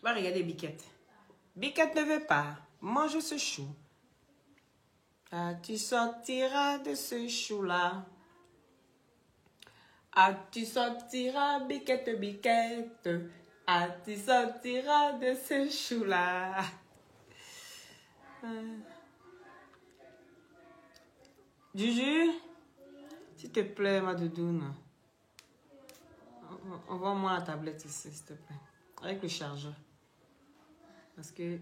Va regarder Biquette. Biquette ne veut pas. Mange ce chou. Ah, tu sortiras de ce chou-là. Ah, tu sortiras, Biquette, Biquette. Ah, tu sortiras de ce chou-là. Juju, s'il te plaît, ma doudoune, envoie-moi la tablette ici, s'il te plaît, avec le chargeur. Parce que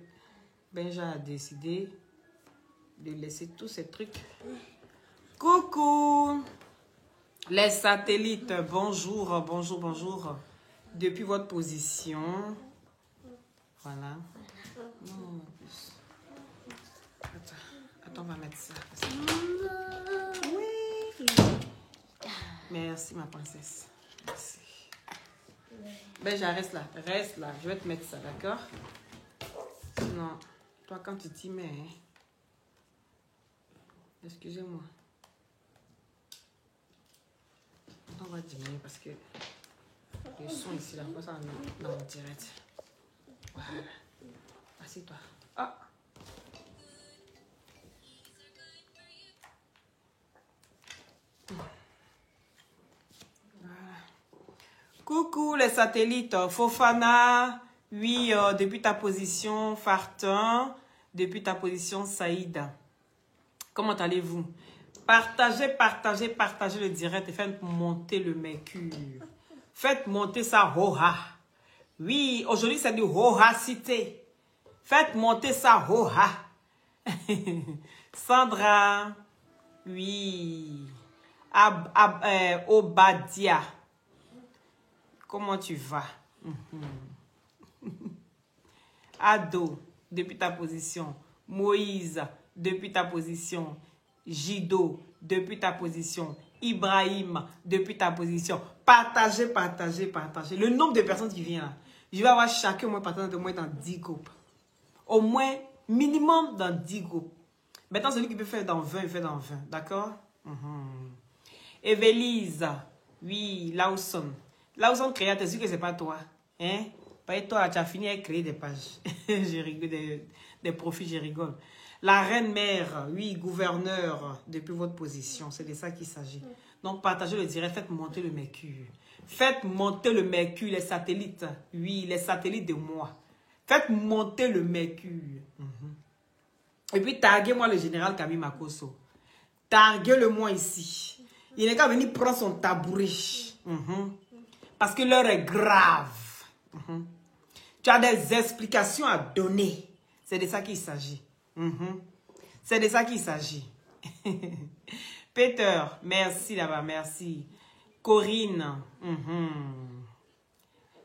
Benja a décidé de laisser tous ces trucs. Coucou! Les satellites, bonjour, bonjour, bonjour. Depuis votre position. Voilà. Non, attends, on va mettre ça. Oui. Merci, ma princesse. Merci. Benja, reste là. Reste là. Je vais te mettre ça, d'accord? Sinon, toi, quand tu t'y mets... Hein, excusez-moi. On va diminuer parce que le son ici, là, pas ça dans le direct. Voilà. Assieds-toi. Ah! Voilà. Coucou les satellites. Fofana, oui, depuis ta position, Fartin, depuis ta position, Saïda. Comment allez-vous? Partagez, partagez, partagez le direct et faites monter le mercure. Faites monter ça, hoha. Oui, aujourd'hui c'est du hoha cité. Faites monter ça, hoha. Sandra, oui. Obadia, comment tu vas? Ado, depuis ta position. Moïse, depuis ta position. Jido, depuis ta position. Ibrahim, depuis ta position. Partagez, partagez, partagez. Le nombre de personnes qui viennent là. Je vais avoir chacun au moins partager au moins dans 10 groupes. Au moins, minimum dans 10 groupes. Maintenant, celui qui peut faire dans 20, il fait dans 20. D'accord? Evelise, oui, Lawson. Lawson créateur, c'est sûr que c'est pas toi. Hein? Pas toi, tu as fini à créer des pages. Je rigole, des profils, je rigole. La reine mère, oui, gouverneur, depuis votre position. C'est de ça qu'il s'agit. Donc, partagez le direct, faites monter le mercure. Faites monter le mercure, les satellites. Oui, les satellites de moi. Faites monter le mercure. Et puis, taguez-moi le général Camille Makosso. Taguez-le-moi ici. Il n'est qu'à venir prendre son tabouret. Parce que l'heure est grave. Tu as des explications à donner. C'est de ça qu'il s'agit. C'est de ça qu'il s'agit. Peter, merci là-bas, merci. Corinne,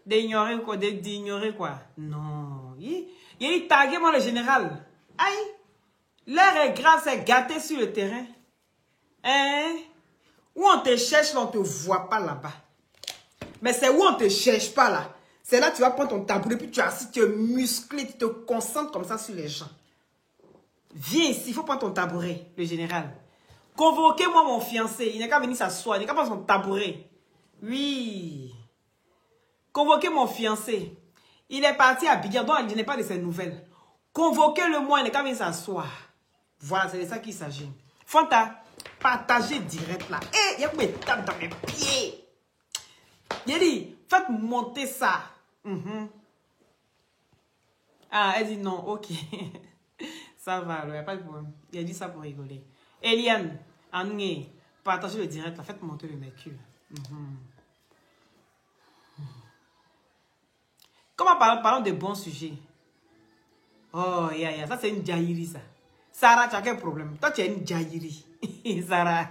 d'ignorer quoi? D'ignorer quoi? Non. Il dit taguez-moi le général. Aïe. L'heure est grave, c'est gâté sur le terrain. Hein? Où on te cherche, on ne te voit pas là-bas. Mais c'est où on ne te cherche pas là. C'est là que tu vas prendre ton tabouret, puis tu es assis, tu es musclé, tu te concentres comme ça sur les gens. Viens ici, il faut prendre ton tabouret, le général. Convoquez-moi mon fiancé. Il n'est qu'à venir s'asseoir, il n'est qu'à prendre son tabouret. Oui. Convoquez mon fiancé. Il est parti à Abidjan, donc il n'est pas de ses nouvelles. Convoquez-le-moi, il n'est qu'à venir s'asseoir. Voilà, c'est de ça qu'il s'agit. Fanta, partagez direct là. Hé, il y a qui me tape dans mes pieds. Il dit, faites monter ça. Ah, elle dit non, ok. Ça va, il n'y a pas de problème. Il a dit ça pour rigoler. Eliane, Anoué, partagez le direct là, faites monter le mercure. Comment parlons de bons sujets? Oh, ça c'est une jaïri ça. Sarah, tu as quel problème? Toi, tu es une jaïri. Sarah.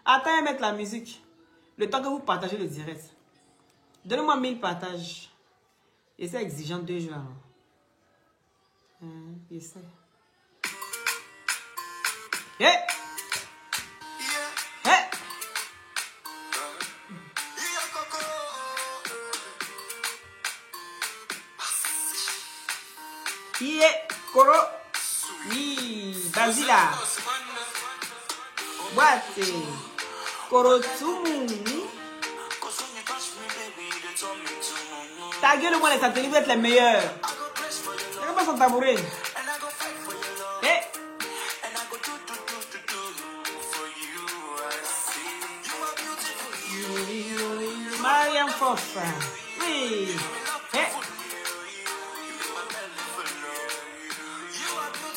Attends, mettre la musique. Le temps que vous partagez le direct. Donnez-moi 1000 partages. Et c'est exigeant 2 jours. Essaie. Hey! Hey! Yeah! Koro! Oui! Basila! Boite! Koro Tsumu! Taguez-le-moi les satellites, vous êtes les meilleurs. Regarde pas son tabouret. Eh. Mariam Fofa. Oui. Eh.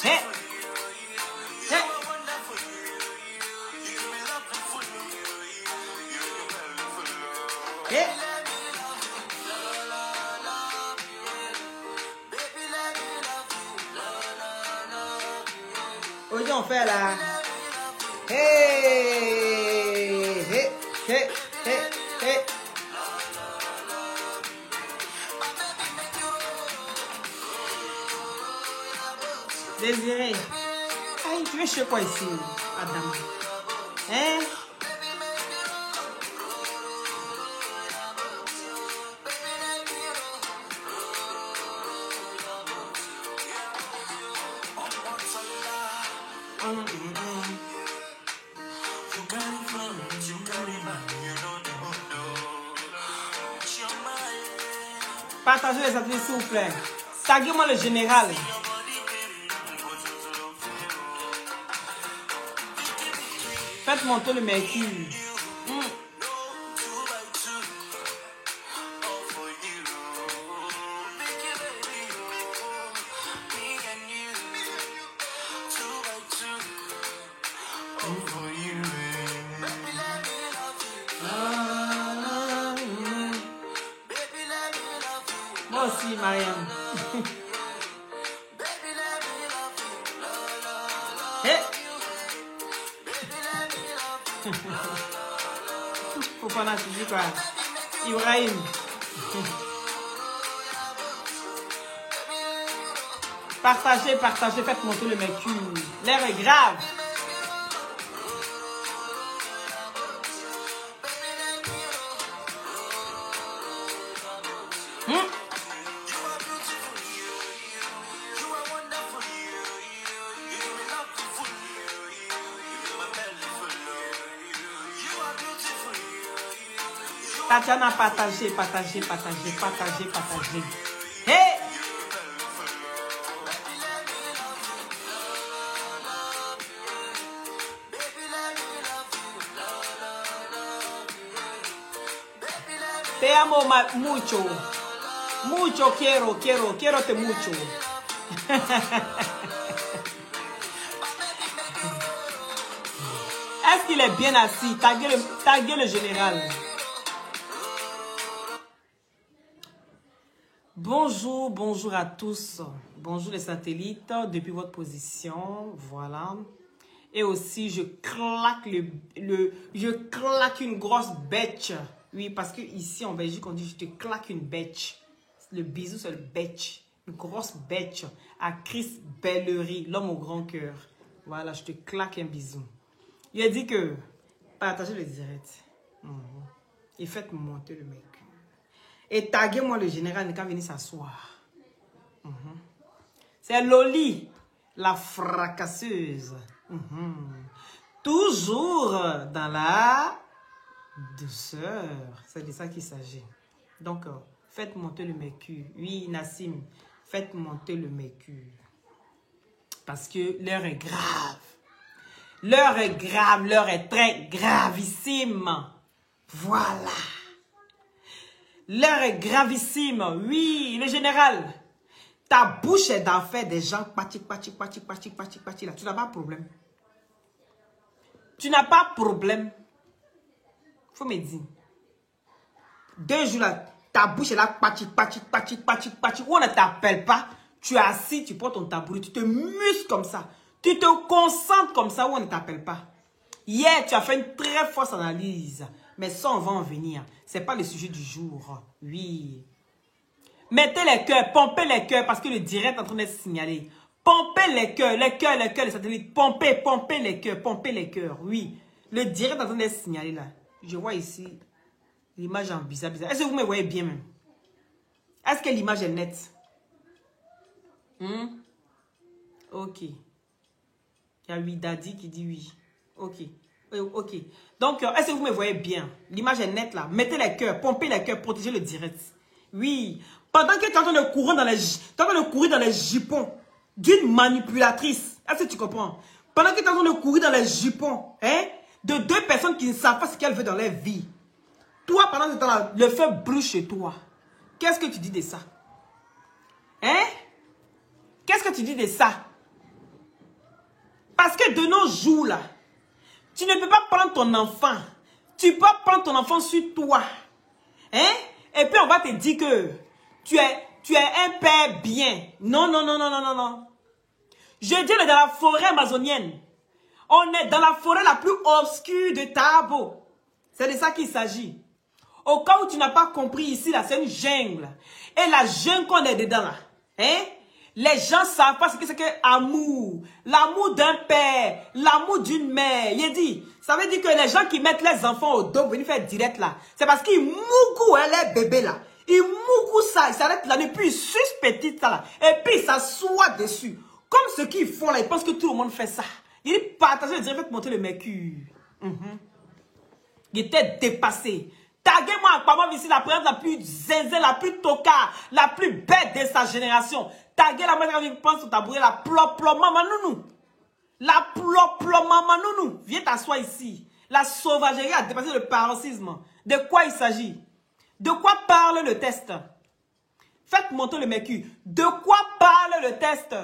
Eh. Eh. Eh. Aujourd'hui, on fait la... Hey! Hey! Hey! Hey! Hey! Désiré. Aïe, tu veux chez quoi ici, Adam? Hein? Partagez les ateliers, s'il vous plaît. Taguez-moi le général. Faites monter le mercure. Moi aussi, Mariam. Hey. Fofana, tu dis quoi? Ibrahim. Partagez, partagez, faites monter le mercure. L'air est grave. Tatiana, partagez, partagez, partagez, partagez, partagez. Hey! Te amo mucho. Mucho quiero te mucho. Est-ce qu'il est bien assis? Taguez le général. Bonjour, bonjour à tous. Bonjour les satellites, depuis votre position, voilà. Et aussi, je claque je claque une grosse bêche. Oui, parce que ici en Belgique, on dit je te claque une bêche. Le bisou, c'est le bêche. Une grosse bêche à Chris Bellery, l'homme au grand cœur. Voilà, je te claque un bisou. Il a dit que partagez le direct. Et faites monter le mec. Et taguez-moi le général quand venir s'asseoir. C'est Loli, la fracasseuse. Toujours dans la douceur. C'est de ça qu'il s'agit. Donc, faites monter le mercure. Oui, Nassim, faites monter le mercure. Parce que l'heure est grave. L'heure est grave, l'heure est très gravissime. Voilà. L'heure est gravissime. Oui, le général. Ta bouche est d'enfer des gens. Pati, là. Tu n'as pas de problème. Tu n'as pas de problème. Faut me dire. 2 jours là, ta bouche est là. Pati. On ne t'appelle pas. Tu es assis, tu prends ton tabouret, tu te muscles comme ça. Tu te concentres comme ça où on ne t'appelle pas. Hier, tu as fait une très fausse analyse. Mais ça, on va en venir. Ce n'est pas le sujet du jour. Oui. Mettez les cœurs, pompez les cœurs parce que le direct est en train d'être signalé. Pompez les cœurs, les satellites. Pompez les cœurs, oui. Le direct est en train d'être signalé là. Je vois ici l'image en bizarre. Est-ce que vous me voyez bien même? Est-ce que l'image est nette? Ok. Il y a Daddy qui dit oui. Ok. Ok. Donc, est-ce que vous me voyez bien? L'image est nette là. Mettez les cœurs, pompez les cœurs, protégez le direct. Oui. Pendant que tu es en train de courir dans les jupons d'une manipulatrice. Est-ce que tu comprends? Pendant que tu es en train de courir dans les jupons, hein, de deux personnes qui ne savent pas ce qu'elles veulent dans leur vie. Toi, pendant ce temps-là, le feu brûle chez toi. Qu'est-ce que tu dis de ça? Hein? Qu'est-ce que tu dis de ça? Parce que de nos jours, là, tu ne peux pas prendre ton enfant. Tu peux prendre ton enfant sur toi. Hein? Et puis on va te dire que tu es un père bien. Non, non, non, non, non, non, non. Je dis, on est dans la forêt amazonienne. On est dans la forêt la plus obscure de Tabo. C'est de ça qu'il s'agit. Au cas où tu n'as pas compris ici, là, c'est une jungle. Et la jungle qu'on est dedans, là, hein? Les gens ne savent pas ce que c'est que amour. L'amour d'un père, l'amour d'une mère. Il dit, ça veut dire que les gens qui mettent les enfants au dos pour venir faire direct là, c'est parce qu'ils mougou les bébés là. Ils mougou ça, ils s'arrêtent là, et puis ils suspectent ça là. Et puis ils s'assoient dessus. Comme ce qu'ils font là, ils pensent que tout le monde fait ça. Il dit, partagez le direct, faites monter le mercure. Il était dépassé. Taguez-moi à Pamov ici, la présence la plus zézé, la plus tocard, la plus bête de sa génération. Taguez la main quand il pense sur ta bourrée, la plop-plop maman nounou. La plop-plop maman nounou. Viens t'asseoir ici. La sauvagerie a dépassé le paroxysme. De quoi il s'agit? De quoi parle le test? Faites monter le mercure. De quoi parle le test?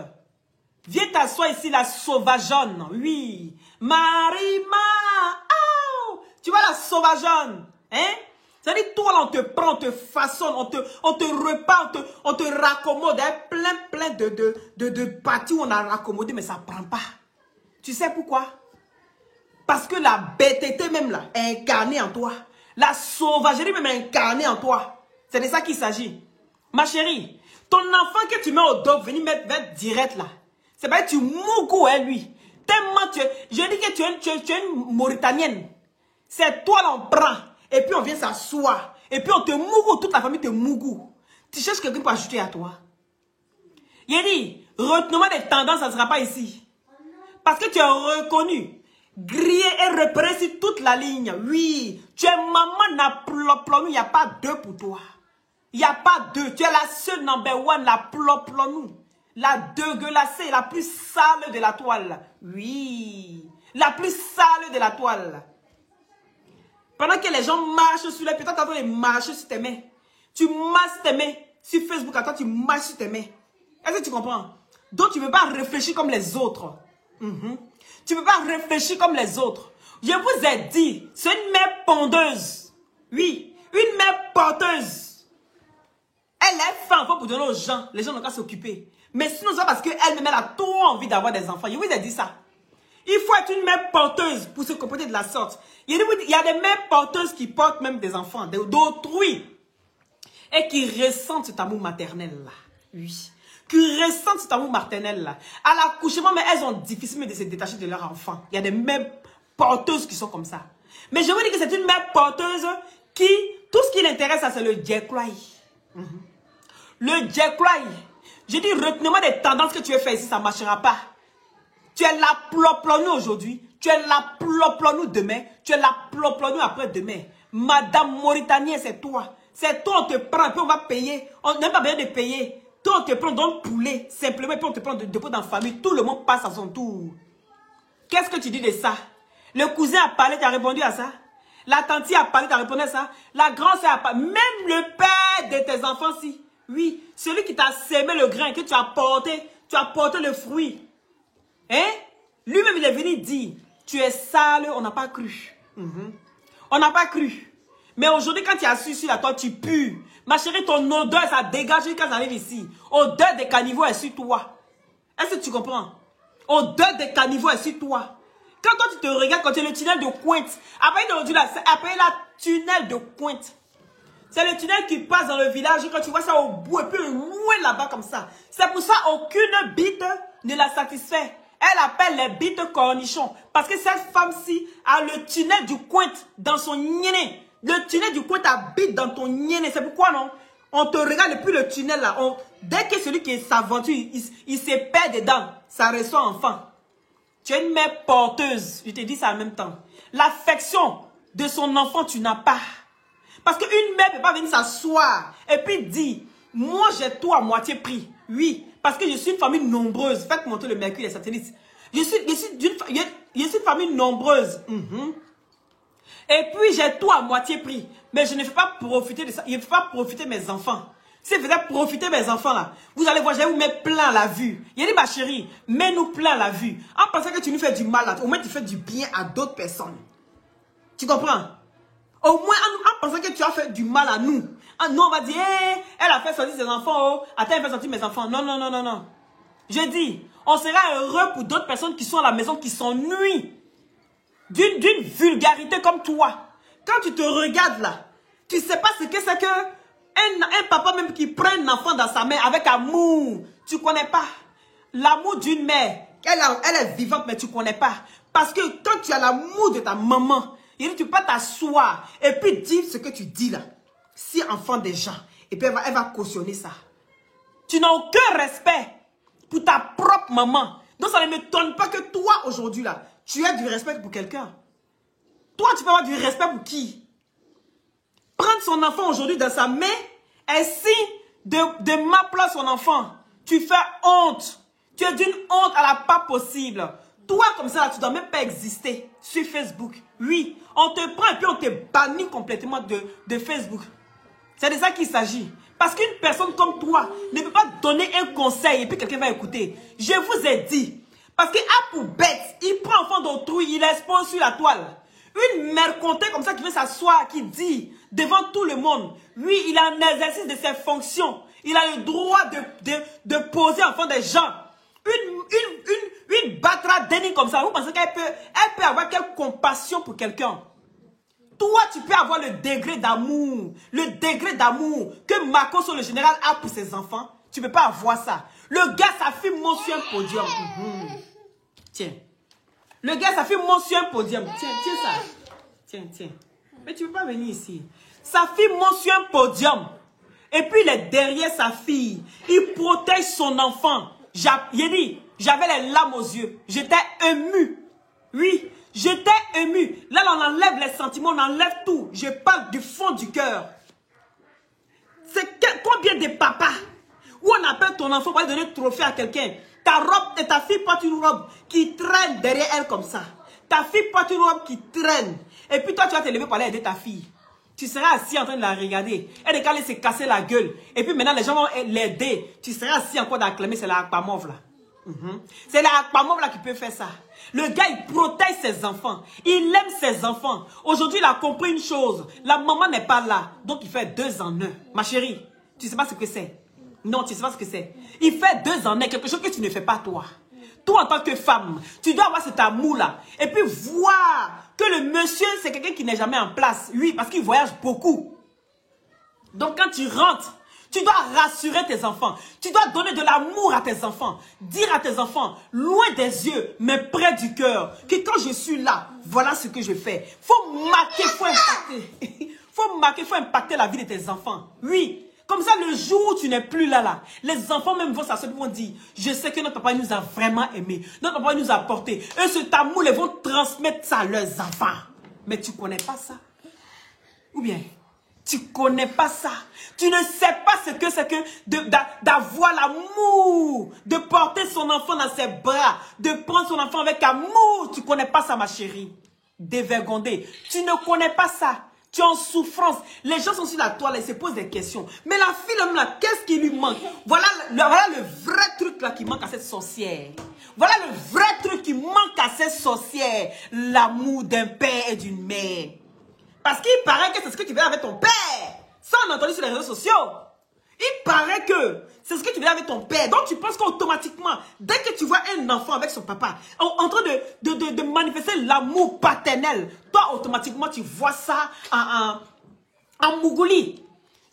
Viens t'asseoir ici, la sauvageonne. Oui. Marima. Oh! Tu vois la sauvageonne? Hein? C'est-à-dire, toi, là, on te prend, on te façonne, on te repart, on te raccommode. Hein? Plein de parties où on a raccommodé, mais ça ne prend pas. Tu sais pourquoi? Parce que la bêteté même là, est incarnée en toi. La sauvagerie même est incarnée en toi. C'est de ça qu'il s'agit. Ma chérie, ton enfant que tu mets au dos, venir mettre direct là. C'est pas que tu mougou, hein, lui. Tellement je dis que tu es une Mauritanienne. C'est toi là, on prend. Et puis on vient s'asseoir. Et puis on te mougou, toute la famille te mougou. Tu cherches quelqu'un pour ajouter à toi. Il a dit, retenons des tendances, ça ne sera pas ici. Parce que tu es reconnu, grillé et repéré sur toute la ligne. Oui, tu es maman n'a ploplonou, il n'y a pas deux pour toi. Il n'y a pas deux. Tu es la seule number one, la ploplonou. La dégueulassée, la plus sale de la toile. Oui, la plus sale de la toile. Pendant que les gens marchent sur les pieds, toi, tu es en train de marcher sur tes mains. Tu marches tes mains sur Facebook, attends, tu marches sur tes mains. Est-ce que tu comprends? Donc, tu ne peux pas réfléchir comme les autres. Tu ne peux pas réfléchir comme les autres. Je vous ai dit, c'est une mère pondeuse. Oui, une mère porteuse. Elle est fait enfant pour donner aux gens. Les gens n'ont qu'à s'occuper. Mais sinon, c'est parce qu'elle-même, elle a trop envie d'avoir des enfants. Je vous ai dit ça. Il faut être une mère porteuse pour se comporter de la sorte. Il y a des mères porteuses qui portent même des enfants, d'autrui. Et qui ressentent cet amour maternel là. Oui. Qui ressentent cet amour maternel là. À l'accouchement, mais elles ont difficile de se détacher de leur enfant. Il y a des mères porteuses qui sont comme ça. Mais je vous dis que c'est une mère porteuse qui, tout ce qui l'intéresse, c'est le Jekrai. Le Jekrai. Je dis, retenez-moi des tendances que tu veux faire ici, ça ne marchera pas. Tu es la ploplonou aujourd'hui. Tu es la ploplonou demain. Tu es la ploplonou après-demain. Madame Mauritanienne, c'est toi. C'est toi, on te prend, puis on va payer. On n'a pas besoin de payer. Toi, on te prend dans le poulet, simplement, puis on te prend de dépôt dans la famille. Tout le monde passe à son tour. Qu'est-ce que tu dis de ça? Le cousin a parlé, tu as répondu à ça? La tante a parlé, tu as répondu à ça? La grand-sœur a parlé. Même le père de tes enfants, si. Oui, celui qui t'a sémé le grain, que tu as porté le fruit. Hein? Lui-même, il est venu dire, tu es sale, on n'a pas cru. On n'a pas cru. Mais aujourd'hui, quand tu as su sur la toile, tu pues. Ma chérie, ton odeur, ça dégage quand ça arrive ici. Odeur des caniveaux est sur toi. Est-ce que tu comprends? Odeur des caniveaux est sur toi. Quand toi, tu te regardes, quand tu es le tunnel de Pointe, après la tunnel de Pointe. C'est le tunnel qui passe dans le village, quand tu vois ça au bout, et puis loin là-bas comme ça. C'est pour ça aucune bite ne la satisfait. Elle appelle les bites cornichons. Parce que cette femme-ci a le tunnel du coin dans son niéné. Le tunnel du coin habite dans ton niéné. C'est pourquoi non? On te regarde depuis le tunnel là. Dès que celui qui s'aventure, il se perd dedans. Ça reçoit enfant. Tu es une mère porteuse. Je te dis ça en même temps. L'affection de son enfant, tu n'as pas. Parce qu'une mère ne peut pas venir s'asseoir et puis dire, moi j'ai tout à moitié pris. Oui, parce que je suis une famille nombreuse. Faites monter le mercure et les satellites. Je suis une famille nombreuse. Et puis j'ai tout à moitié pris. Mais je ne fais pas profiter de ça. Je ne fais pas profiter mes enfants. Si vous faites profiter mes enfants là, vous allez voir, je vais vous mettre plein à la vue. Il dit ma chérie, mets-nous plein à la vue. En pensant que tu nous fais du mal là, au moins tu fais du bien à d'autres personnes. Tu comprends? Au moins en pensant que tu as fait du mal à nous. Nous on va dire, hey, elle a fait sortir ses enfants, oh, attends, elle fait sortir mes enfants. Non, non, non, non, non. Je dis, on sera heureux pour d'autres personnes qui sont à la maison, qui s'ennuient d'une vulgarité comme toi. Quand tu te regardes là, tu ne sais pas ce que c'est que un papa même qui prend un enfant dans sa main avec amour. Tu ne connais pas l'amour d'une mère. Elle est vivante, mais tu ne connais pas. Parce que quand tu as l'amour de ta maman, tu peux pas t'asseoir et puis dire ce que tu dis là. Si enfant des gens, et puis elle va cautionner ça. Tu n'as aucun respect pour ta propre maman. Donc ça ne m'étonne pas que toi aujourd'hui là, tu aies du respect pour quelqu'un. Toi tu peux avoir du respect pour qui? Prendre son enfant aujourd'hui dans sa main et signe de m'appeler son enfant. Tu fais honte. Tu es d'une honte à la pas possible. Toi comme ça là, tu ne dois même pas exister sur Facebook. Oui, on te prend et puis on te bannit complètement de Facebook. C'est de ça qu'il s'agit. Parce qu'une personne comme toi ne peut pas donner un conseil et puis quelqu'un va écouter. Je vous ai dit. Parce que pour bête, il prend enfant d'autrui, il expose sur la toile. Une mère comptée comme ça qui veut s'asseoir, qui dit devant tout le monde, oui, il a un exercice de ses fonctions. Il a le droit de poser enfant des gens. Une batra déni comme ça, vous pensez qu'elle peut avoir quelle compassion pour quelqu'un? Toi, tu peux avoir le degré d'amour que Marcos, le général, a pour ses enfants. Tu ne peux pas avoir ça. Le gars, sa fille monte sur un podium. Tiens. Le gars, sa fille monte sur un podium. Tiens, tiens ça. Tiens, tiens. Mais tu ne peux pas venir ici. Sa fille monte sur un podium. Et puis, il est derrière sa fille. Il protège son enfant. Il dit, j'avais les larmes aux yeux. J'étais ému. Oui. J'étais ému. Là, on enlève les sentiments, on enlève tout. Je parle du fond du cœur. C'est combien de papas où on appelle ton enfant pour lui donner un trophée à quelqu'un. Ta robe et ta fille porte une robe qui traîne derrière elle comme ça. Ta fille porte une robe qui traîne. Et puis toi, tu vas te lever pour aller aider ta fille. Tu seras assis en train de la regarder. Elle est allée se casser la gueule. Et puis maintenant, les gens vont l'aider. Tu seras assis encore d'acclamer. C'est la Akpamov là. C'est la Akpamov là qui peut faire ça. Le gars, il protège ses enfants. Il aime ses enfants. Aujourd'hui, il a compris une chose. La maman n'est pas là. Donc, il fait 2 en 1. Ma chérie, tu ne sais pas ce que c'est. Non, tu ne sais pas ce que c'est. Il fait 2 en 1. Quelque chose que tu ne fais pas toi. Toi, en tant que femme, tu dois avoir cet amour-là. Et puis, voir que le monsieur, c'est quelqu'un qui n'est jamais en place. Oui, parce qu'il voyage beaucoup. Donc, quand tu rentres, tu dois rassurer tes enfants. Tu dois donner de l'amour à tes enfants. Dire à tes enfants, loin des yeux, mais près du cœur, que quand je suis là, voilà ce que je fais. Faut marquer, faut impacter. Faut marquer, faut impacter la vie de tes enfants. Oui. Comme ça, le jour où tu n'es plus là, les enfants même vont s'asseoir et vont dire, je sais que notre papa nous a vraiment aimés. Notre papa nous a portés. Eux, cet amour, ils vont transmettre ça à leurs enfants. Mais tu ne connais pas ça. Ou bien, tu ne connais pas ça. Tu ne sais pas ce que c'est que d'avoir l'amour, de porter son enfant dans ses bras, de prendre son enfant avec amour. Tu ne connais pas ça, ma chérie. Dévergondée. Tu ne connais pas ça. Tu es en souffrance. Les gens sont sur la toile et se posent des questions. Mais la fille là, qu'est-ce qui lui manque? Voilà le vrai truc là qui manque à cette sorcière. Voilà le vrai truc qui manque à cette sorcière. L'amour d'un père et d'une mère. Parce qu'il paraît que c'est ce que tu veux avec ton père. Ça, on a entendu sur les réseaux sociaux. Il paraît que c'est ce que tu veux avec ton père. Donc, tu penses qu'automatiquement, dès que tu vois un enfant avec son papa, en train de manifester l'amour paternel, toi, automatiquement, tu vois ça en Mougouli.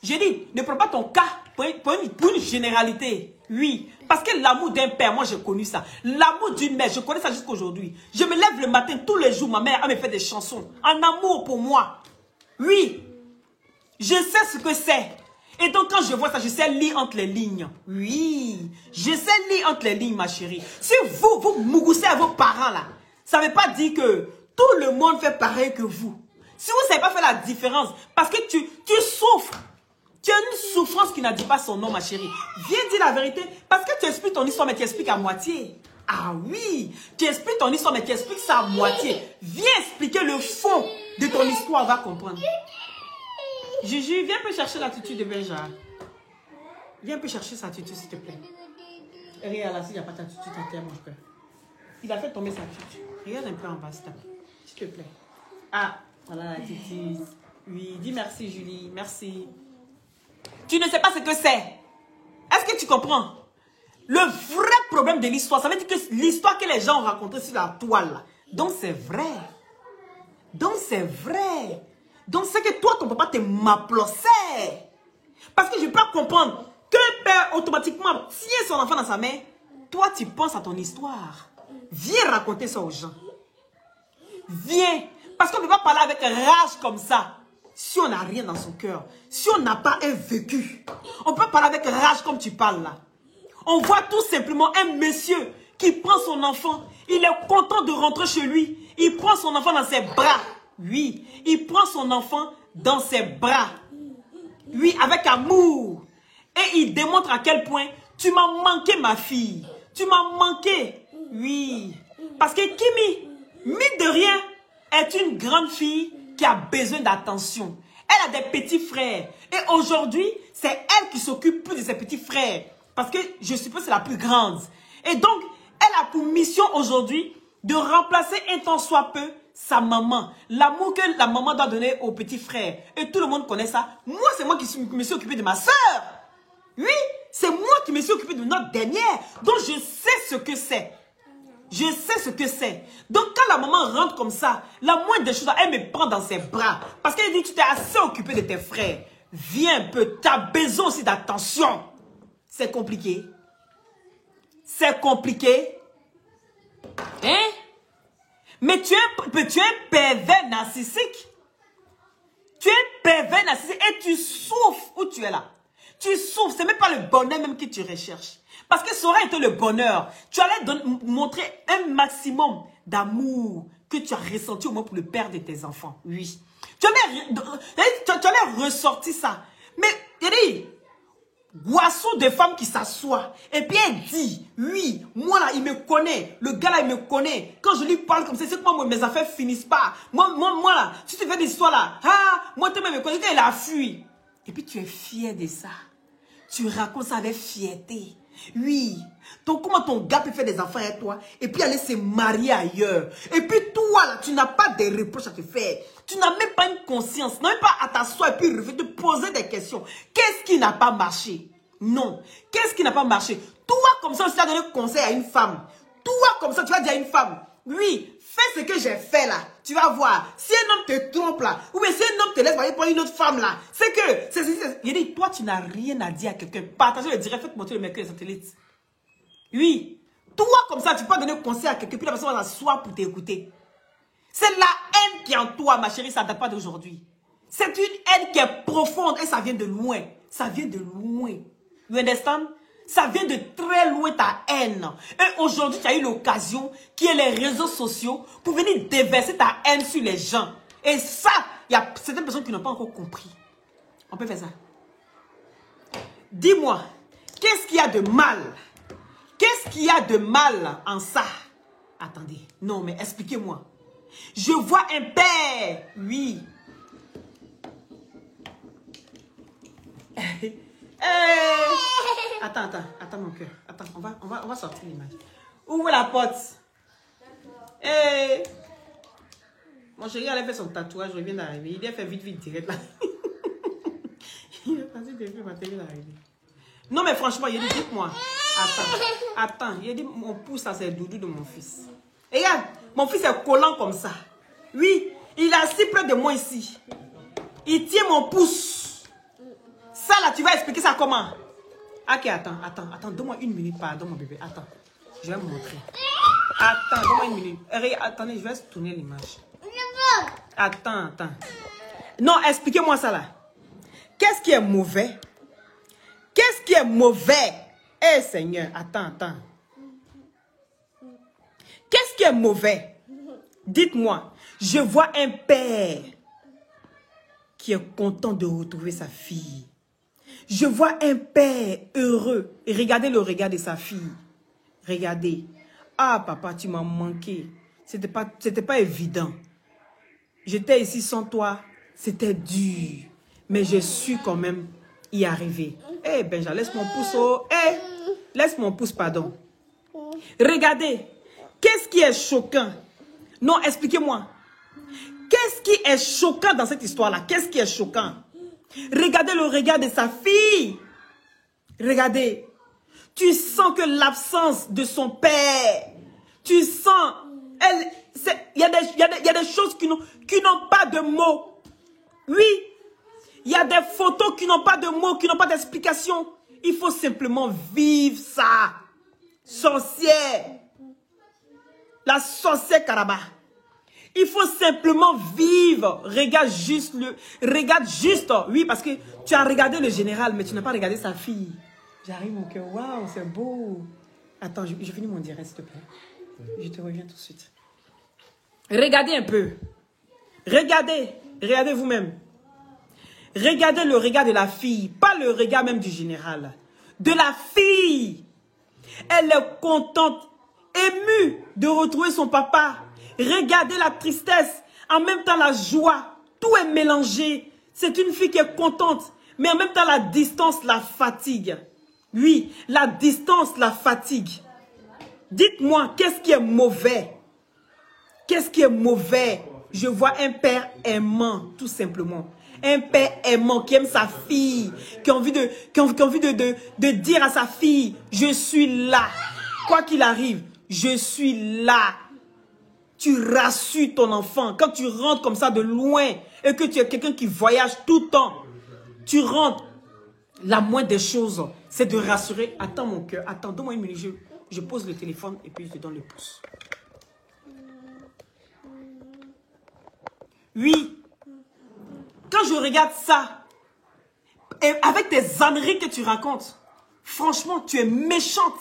J'ai dit, ne prends pas ton cas pour une généralité. Oui, parce que l'amour d'un père, moi, j'ai connu ça. L'amour d'une mère, je connais ça jusqu'à aujourd'hui. Je me lève le matin, tous les jours, ma mère, elle me fait des chansons. En amour pour moi. Oui, je sais ce que c'est. Et donc, quand je vois ça, je sais lire entre les lignes. Oui, je sais lire entre les lignes, ma chérie. Si vous mougoussez à vos parents, là, ça ne veut pas dire que tout le monde fait pareil que vous. Si vous ne savez pas faire la différence, parce que tu souffres. Tu as une souffrance qui n'a dit pas son nom, ma chérie. Viens dire la vérité. Parce que tu expliques ton histoire, mais tu expliques à moitié. Ah oui, tu expliques ton histoire, mais tu expliques ça à moitié. Viens expliquer le fond de ton histoire, on va comprendre. Juju, viens un peu chercher la tutu de Benja. Viens un peu chercher sa tutu, s'il te plaît. Regarde là, s'il n'y a pas ta tutu, t'enterres mon cœur. Il a fait tomber sa tutu. Regarde un peu en bas, s'il te plaît. Ah, voilà la tutu. Oui, dis merci, Julie. Merci. Tu ne sais pas ce que c'est. Est-ce que tu comprends? Le vrai problème de l'histoire, ça veut dire que l'histoire que les gens ont racontée sur la toile, donc c'est vrai. Donc c'est vrai. Donc c'est que toi, ton papa te m'applaudissait. Parce que je ne peux pas comprendre qu'un père automatiquement tient son enfant dans sa main. Toi, tu penses à ton histoire. Viens raconter ça aux gens. Viens. Parce qu'on ne peut pas parler avec rage comme ça. Si on n'a rien dans son cœur. Si on n'a pas un vécu. On peut parler avec rage comme tu parles là. On voit tout simplement un monsieur qui prend son enfant. Il est content de rentrer chez lui. Il prend son enfant dans ses bras. Oui, il prend son enfant dans ses bras. Oui, avec amour. Et il démontre à quel point tu m'as manqué, ma fille. Tu m'as manqué. Oui. Parce que Kimi, mine de rien, est une grande fille qui a besoin d'attention. Elle a des petits frères. Et aujourd'hui, c'est elle qui s'occupe plus de ses petits frères. Parce que je suppose que c'est la plus grande. Et donc, elle a pour mission aujourd'hui de remplacer un tant soit peu sa maman. L'amour que la maman doit donner aux petits frères. Et tout le monde connaît ça. Moi, c'est moi qui me suis occupé de ma soeur. Oui, c'est moi qui me suis occupé de notre dernière. Donc, je sais ce que c'est. Je sais ce que c'est. Donc, quand la maman rentre comme ça, la moindre des choses, elle me prend dans ses bras. Parce qu'elle dit, tu t'es assez occupé de tes frères. Viens un peu, tu as besoin aussi d'attention. C'est compliqué. C'est compliqué. Hein? Mais tu es un pervers narcissique. Tu es un pervers narcissique et tu souffres où tu es là. Tu souffres, c'est même pas le bonheur même que tu recherches. Parce que ça aurait été le bonheur. Tu allais montrer un maximum d'amour que tu as ressenti au moins pour le père de tes enfants. Oui. Tu allais ressortir ça. Mais, il dit, boisson de femme qui s'assoit. Et puis elle dit, oui, moi là, il me connaît. Le gars là, il me connaît. Quand je lui parle comme ça, c'est que moi, mes affaires finissent pas. Moi là, si tu fais des histoires là, moi, tu me connais, il a fui. Et puis tu es fier de ça. Tu racontes ça avec fierté. Oui. Donc, comment ton gars peut faire des enfants avec toi et puis aller se marier ailleurs? Et puis toi, là, tu n'as pas de reproches à te faire. Tu n'as même pas une conscience. Tu n'as même pas à t'asseoir et puis te poser des questions. Qu'est-ce qui n'a pas marché? Non. Qu'est-ce qui n'a pas marché? Toi, comme ça, si tu as donné conseil à une femme. Toi, comme ça, tu vas dire à une femme. Oui, fais ce que j'ai fait là. Tu vas voir. Si un homme te trompe là, ou bien si un homme te laisse aller pour une autre femme là, c'est que... Il dit, toi, tu n'as rien à dire à quelqu'un. Partagez le direct, faites monter le mercure et satellite. Oui. Toi, comme ça, tu peux donner conseil à quelqu'un, puis la personne va s'asseoir pour t'écouter. C'est la haine qui est en toi, ma chérie, ça ne date pas d'aujourd'hui. C'est une haine qui est profonde et ça vient de loin. Ça vient de loin. You understand? Ça vient de très loin ta haine. Et aujourd'hui, tu as eu l'occasion, qui est les réseaux sociaux, pour venir déverser ta haine sur les gens. Et ça, il y a certaines personnes qui n'ont pas encore compris. On peut faire ça. Dis-moi, qu'est-ce qu'il y a de mal? Qu'est-ce qu'il y a de mal en ça? Attendez, non, mais expliquez-moi. Je vois un père, oui. Attends mon cœur. Attends, on va sortir l'image. Ouvre la porte. Mon chéri, elle a fait son tatouage, je viens d'arriver. Il a fait vite direct là. Il est passé depuis ma télé d'arriver. Non mais franchement, il a dit, dites-moi. Attends, il a dit, mon pouce là, c'est le doudou de mon fils. Et regarde, mon fils est collant comme ça. Oui, il est assis près de moi ici. Il tient mon pouce. Ça là, tu vas expliquer ça comment? Ok, attends, donne-moi une minute, pardon mon bébé, attends, je vais me montrer. Attends, donne-moi une minute. Attendez, je vais tourner l'image. Attends. Non, expliquez-moi ça là. Qu'est-ce qui est mauvais? Qu'est-ce qui est mauvais? Eh Seigneur, attends. Qu'est-ce qui est mauvais? Dites-moi, je vois un père. qui est content de retrouver sa fille. Je vois un père heureux. Et regardez le regard de sa fille. Regardez. Ah, papa, tu m'as manqué. C'était pas évident. J'étais ici sans toi. C'était dur. Mais je suis quand même y arriver. Eh, Benja, laisse mon pouce. Oh. Eh, laisse mon pouce, pardon. Regardez. Qu'est-ce qui est choquant? Non, expliquez-moi. Qu'est-ce qui est choquant dans cette histoire-là? Qu'est-ce qui est choquant? Regardez le regard de sa fille. Regardez. Tu sens que l'absence de son père, tu sens, il y a des choses qui n'ont pas de mots. Oui, il y a des photos qui n'ont pas de mots, qui n'ont pas d'explication. Il faut simplement vivre ça. Sorcière. La sorcière Karaba. Il faut simplement vivre. Regarde juste. Oui, parce que tu as regardé le général, mais tu n'as pas regardé sa fille. J'arrive mon cœur. Waouh, c'est beau. Attends, je finis mon direct, s'il te plaît. Je te reviens tout de suite. Regardez un peu. Regardez. Regardez vous-même. Regardez le regard de la fille. Pas le regard même du général. De la fille. Elle est contente, émue de retrouver son papa. Regardez la tristesse, en même temps la joie. Tout est mélangé. C'est une fille qui est contente, mais en même temps la distance la fatigue. Oui, la distance la fatigue. Dites-moi, qu'est-ce qui est mauvais? Qu'est-ce qui est mauvais? Je vois un père aimant, tout simplement. Un père aimant qui aime sa fille, qui a envie de dire à sa fille, je suis là. Quoi qu'il arrive, je suis là. Tu rassures ton enfant. Quand tu rentres comme ça de loin et que tu es quelqu'un qui voyage tout le temps, tu rentres. La moindre des choses, c'est de rassurer. Attends mon cœur, attends, donne-moi une minute. Je pose le téléphone et puis je te donne le pouce. Oui. Quand je regarde ça, et avec tes âneries que tu racontes, franchement, tu es méchante.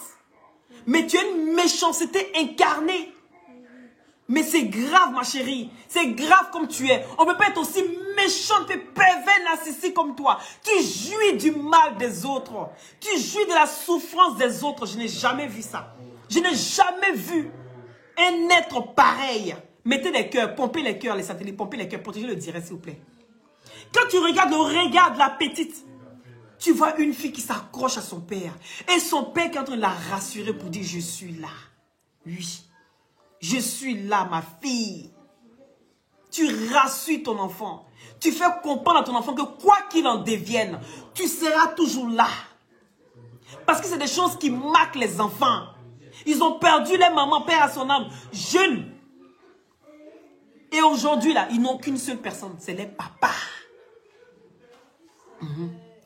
Mais tu as une méchanceté incarnée. Mais c'est grave, ma chérie. C'est grave comme tu es. On ne peut pas être aussi méchante et pervers narcissique comme toi. Tu jouis du mal des autres. Tu jouis de la souffrance des autres. Je n'ai jamais vu ça. Je n'ai jamais vu un être pareil. Mettez les cœurs, pompez les cœurs, les satellites, pompez les cœurs, protégez le direct, s'il vous plaît. Quand tu regardes le regard de la petite, tu vois une fille qui s'accroche à son père. Et son père qui est en train de la rassurer pour dire, je suis là. Oui. Je suis là, ma fille. Tu rassures ton enfant. Tu fais comprendre à ton enfant que quoi qu'il en devienne, tu seras toujours là. Parce que c'est des choses qui marquent les enfants. Ils ont perdu les mamans, père à son âme, jeunes. Et aujourd'hui, là, ils n'ont qu'une seule personne. C'est les papas.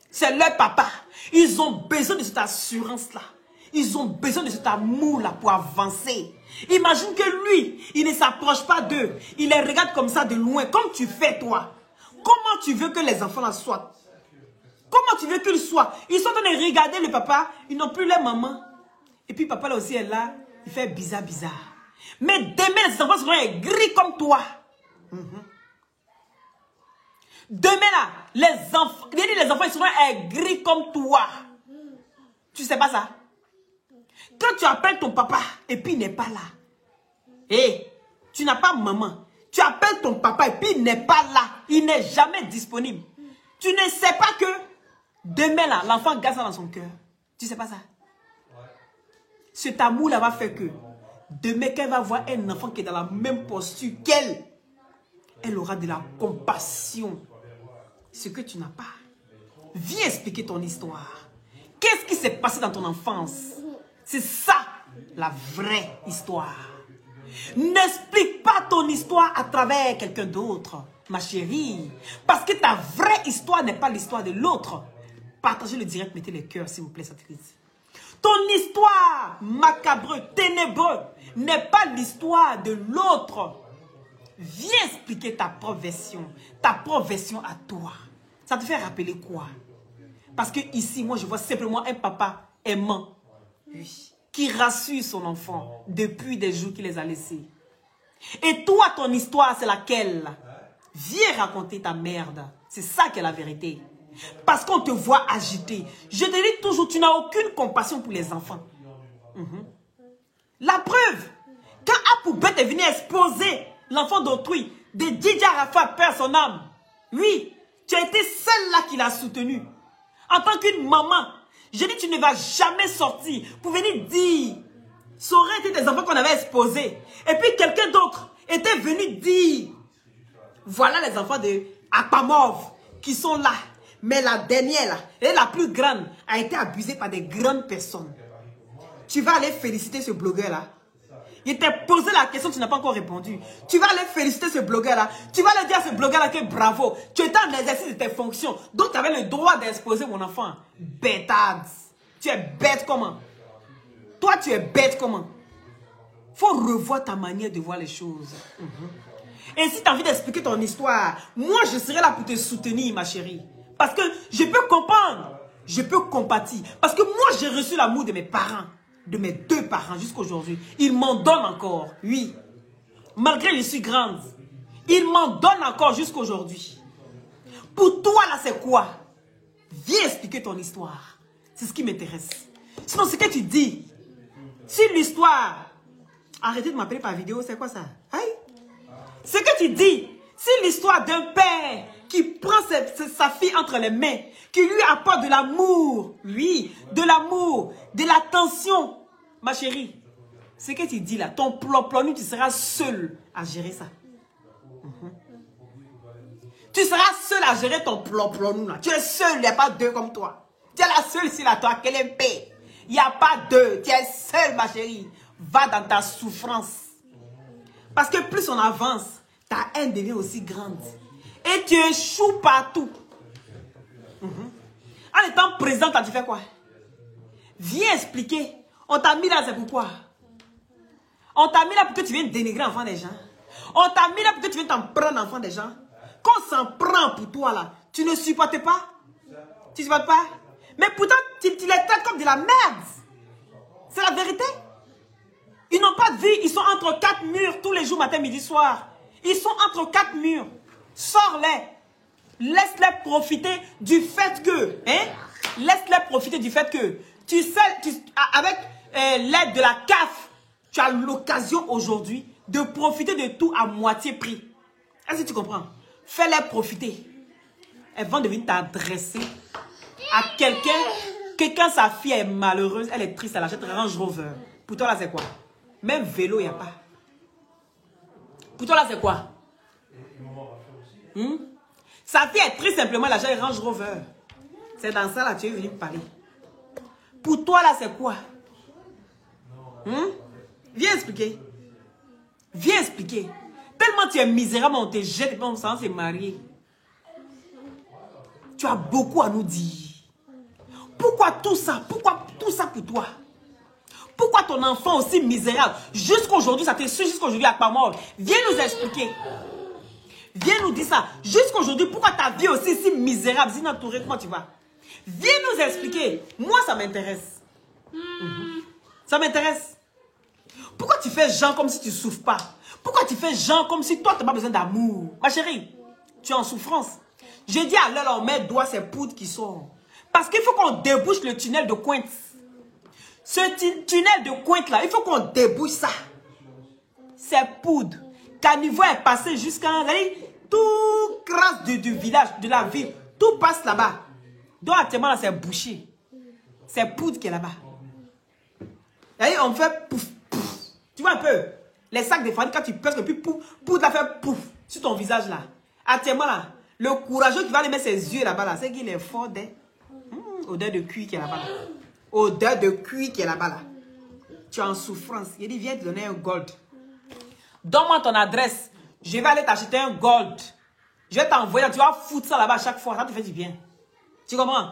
C'est leur papa. Ils ont besoin de cette assurance-là. Ils ont besoin de cet amour-là pour avancer. Imagine que lui, il ne s'approche pas d'eux. Il les regarde comme ça de loin, comme tu fais toi. Comment tu veux que les enfants-là soient? Comment tu veux qu'ils soient? Ils sont en train de regarder le papa, ils n'ont plus leur maman. Et puis papa là aussi est là, il fait bizarre. Mais demain, les enfants seront gris comme toi. Demain là, les enfants ils seront gris comme toi. Tu sais pas ça? Quand tu appelles ton papa et puis il n'est pas là. Et tu n'as pas maman. Tu appelles ton papa et puis il n'est pas là. Il n'est jamais disponible. Tu ne sais pas que demain là, l'enfant garde ça dans son cœur. Tu sais pas ça? Cet amour là va faire que demain qu'elle va voir un enfant qui est dans la même posture qu'elle, elle aura de la compassion. Ce que tu n'as pas. Viens expliquer ton histoire. Qu'est-ce qui s'est passé dans ton enfance? C'est ça, la vraie histoire. N'explique pas ton histoire à travers quelqu'un d'autre, ma chérie. Parce que ta vraie histoire n'est pas l'histoire de l'autre. Partagez le direct, mettez les cœurs, s'il vous plaît, satellite. Ton histoire macabre, ténébreux, n'est pas l'histoire de l'autre. Viens expliquer ta propre version à toi. Ça te fait rappeler quoi? Parce que ici, moi, je vois simplement un papa aimant. Oui, qui rassure son enfant depuis des jours qu'il les a laissés. Et toi, ton histoire, c'est laquelle? Viens raconter ta merde. C'est ça qui est la vérité. Parce qu'on te voit agité. Je te dis toujours, tu n'as aucune compassion pour les enfants. La preuve, quand Apoubet est venu exposer l'enfant d'autrui, de Didier Arafat perd son âme. Oui, tu as été celle-là qui l'a soutenu. En tant qu'une maman, je dis tu ne vas jamais sortir pour venir dire. Ça aurait été des enfants qu'on avait exposés. Et puis quelqu'un d'autre était venu dire. Voilà les enfants de Apamov qui sont là. Mais la dernière, là, et la plus grande, a été abusée par des grandes personnes. Tu vas aller féliciter ce blogueur-là. Il t'a posé la question, tu n'as pas encore répondu. Tu vas aller féliciter ce blogueur-là. Tu vas aller dire à ce blogueur-là que bravo. Tu étais en exercice de tes fonctions. Donc tu avais le droit d'exposer mon enfant. Bêtade. Tu es bête comment? Toi, tu es bête comment? Faut revoir ta manière de voir les choses. Et si tu as envie d'expliquer ton histoire, moi, je serai là pour te soutenir, ma chérie. Parce que je peux comprendre. Je peux compatir. Parce que moi, j'ai reçu l'amour de mes parents. De mes deux parents jusqu'à aujourd'hui. Ils m'en donnent encore. Oui. Malgré que je suis grande. Ils m'en donnent encore jusqu'à aujourd'hui. Pour toi, là, c'est quoi? Viens expliquer ton histoire. C'est ce qui m'intéresse. Sinon, ce que tu dis. Si l'histoire... Arrêtez de m'appeler par vidéo, c'est quoi ça? Aïe. Ce que tu dis, si l'histoire d'un père qui prend sa fille entre les mains, qui lui apporte de l'amour, oui, de l'amour, de l'attention, ma chérie, ce que tu dis là, ton plan, tu seras seul à gérer ça. Tu seras seul à gérer ton plan, là. Tu es seul, il n'y a pas deux comme toi. Tu es la seule ici là, toi, quelle est paix. Il n'y a pas deux, tu es seule, ma chérie. Va dans ta souffrance. Parce que plus on avance, ta haine devient aussi grande. Et tu échoues partout. En étant présente, tu fais quoi? Viens expliquer. On t'a mis là, c'est pourquoi? On t'a mis là pour que tu viennes dénigrer l'enfant des gens. On t'a mis là pour que tu viennes t'en prendre l'enfant des gens. Quand on s'en prend pour toi là, tu ne supportes pas? Tu ne supportes pas? Mais pourtant, tu les traites comme de la merde. C'est la vérité. Ils n'ont pas de vie, ils sont entre quatre murs tous les jours, matin, midi, soir. Ils sont entre quatre murs. Sors-les. Laisse-les profiter du fait que, laisse-les profiter du fait que, tu sais, avec l'aide de la CAF, tu as l'occasion aujourd'hui de profiter de tout à moitié prix. Est-ce que tu comprends? Fais-les profiter. Elles vont devenir t'adresser à quelqu'un que quand sa fille est malheureuse, elle est triste, elle achète un Range Rover. Pour toi là, c'est quoi? Même vélo, il n'y a pas. Pour toi, là, c'est quoi? Sa fille est triste simplement, elle achète un Range Rover. C'est dans ça, là, tu es venu me parler. Pour toi, là, c'est quoi? Viens expliquer. Viens expliquer. Tellement tu es misérable, on te jette et on s'est marié. Tu as beaucoup à nous dire. Pourquoi tout ça? Pourquoi tout ça pour toi? Pourquoi ton enfant aussi misérable? Jusqu'aujourd'hui, ça te suit jusqu'aujourd'hui à pas mort. Viens nous expliquer. Viens nous dire ça. Jusqu'aujourd'hui, pourquoi ta vie aussi si misérable, si entourée, comment tu vas? Viens nous expliquer. Moi, ça m'intéresse. Ça m'intéresse. Pourquoi tu fais genre comme si tu ne souffres pas? Pourquoi tu fais genre comme si toi, tu n'as pas besoin d'amour? Ma chérie, tu es en souffrance. Je dis à l'heure, on met doigt ces poudres qui sortent. Parce qu'il faut qu'on débouche le tunnel de Cointe. Ce tunnel de Cointe là, il faut qu'on débouche ça. Ces poudres. Caniveau est passé jusqu'à tout crasse du village, de la ville. Tout passe là-bas. Donc actuellement là, c'est bouché. C'est poudre qui est là-bas. On fait pouf, pouf. Tu vois un peu? Les sacs de famille, quand tu pèses, puis pouf, poudre a fait pouf sur ton visage là. Actuellement là, le courageux qui va aller mettre ses yeux là-bas là, c'est qu'il est fort des odeur de cuir qui est là-bas là. Odeur de cuir qui est là-bas là. Tu es en souffrance. Il dit, viens te donner un gold. Donne-moi ton adresse. Je vais aller t'acheter un gold. Je vais t'envoyer. Tu vas foutre ça là-bas à chaque fois. Ça te fait du bien. Tu comprends?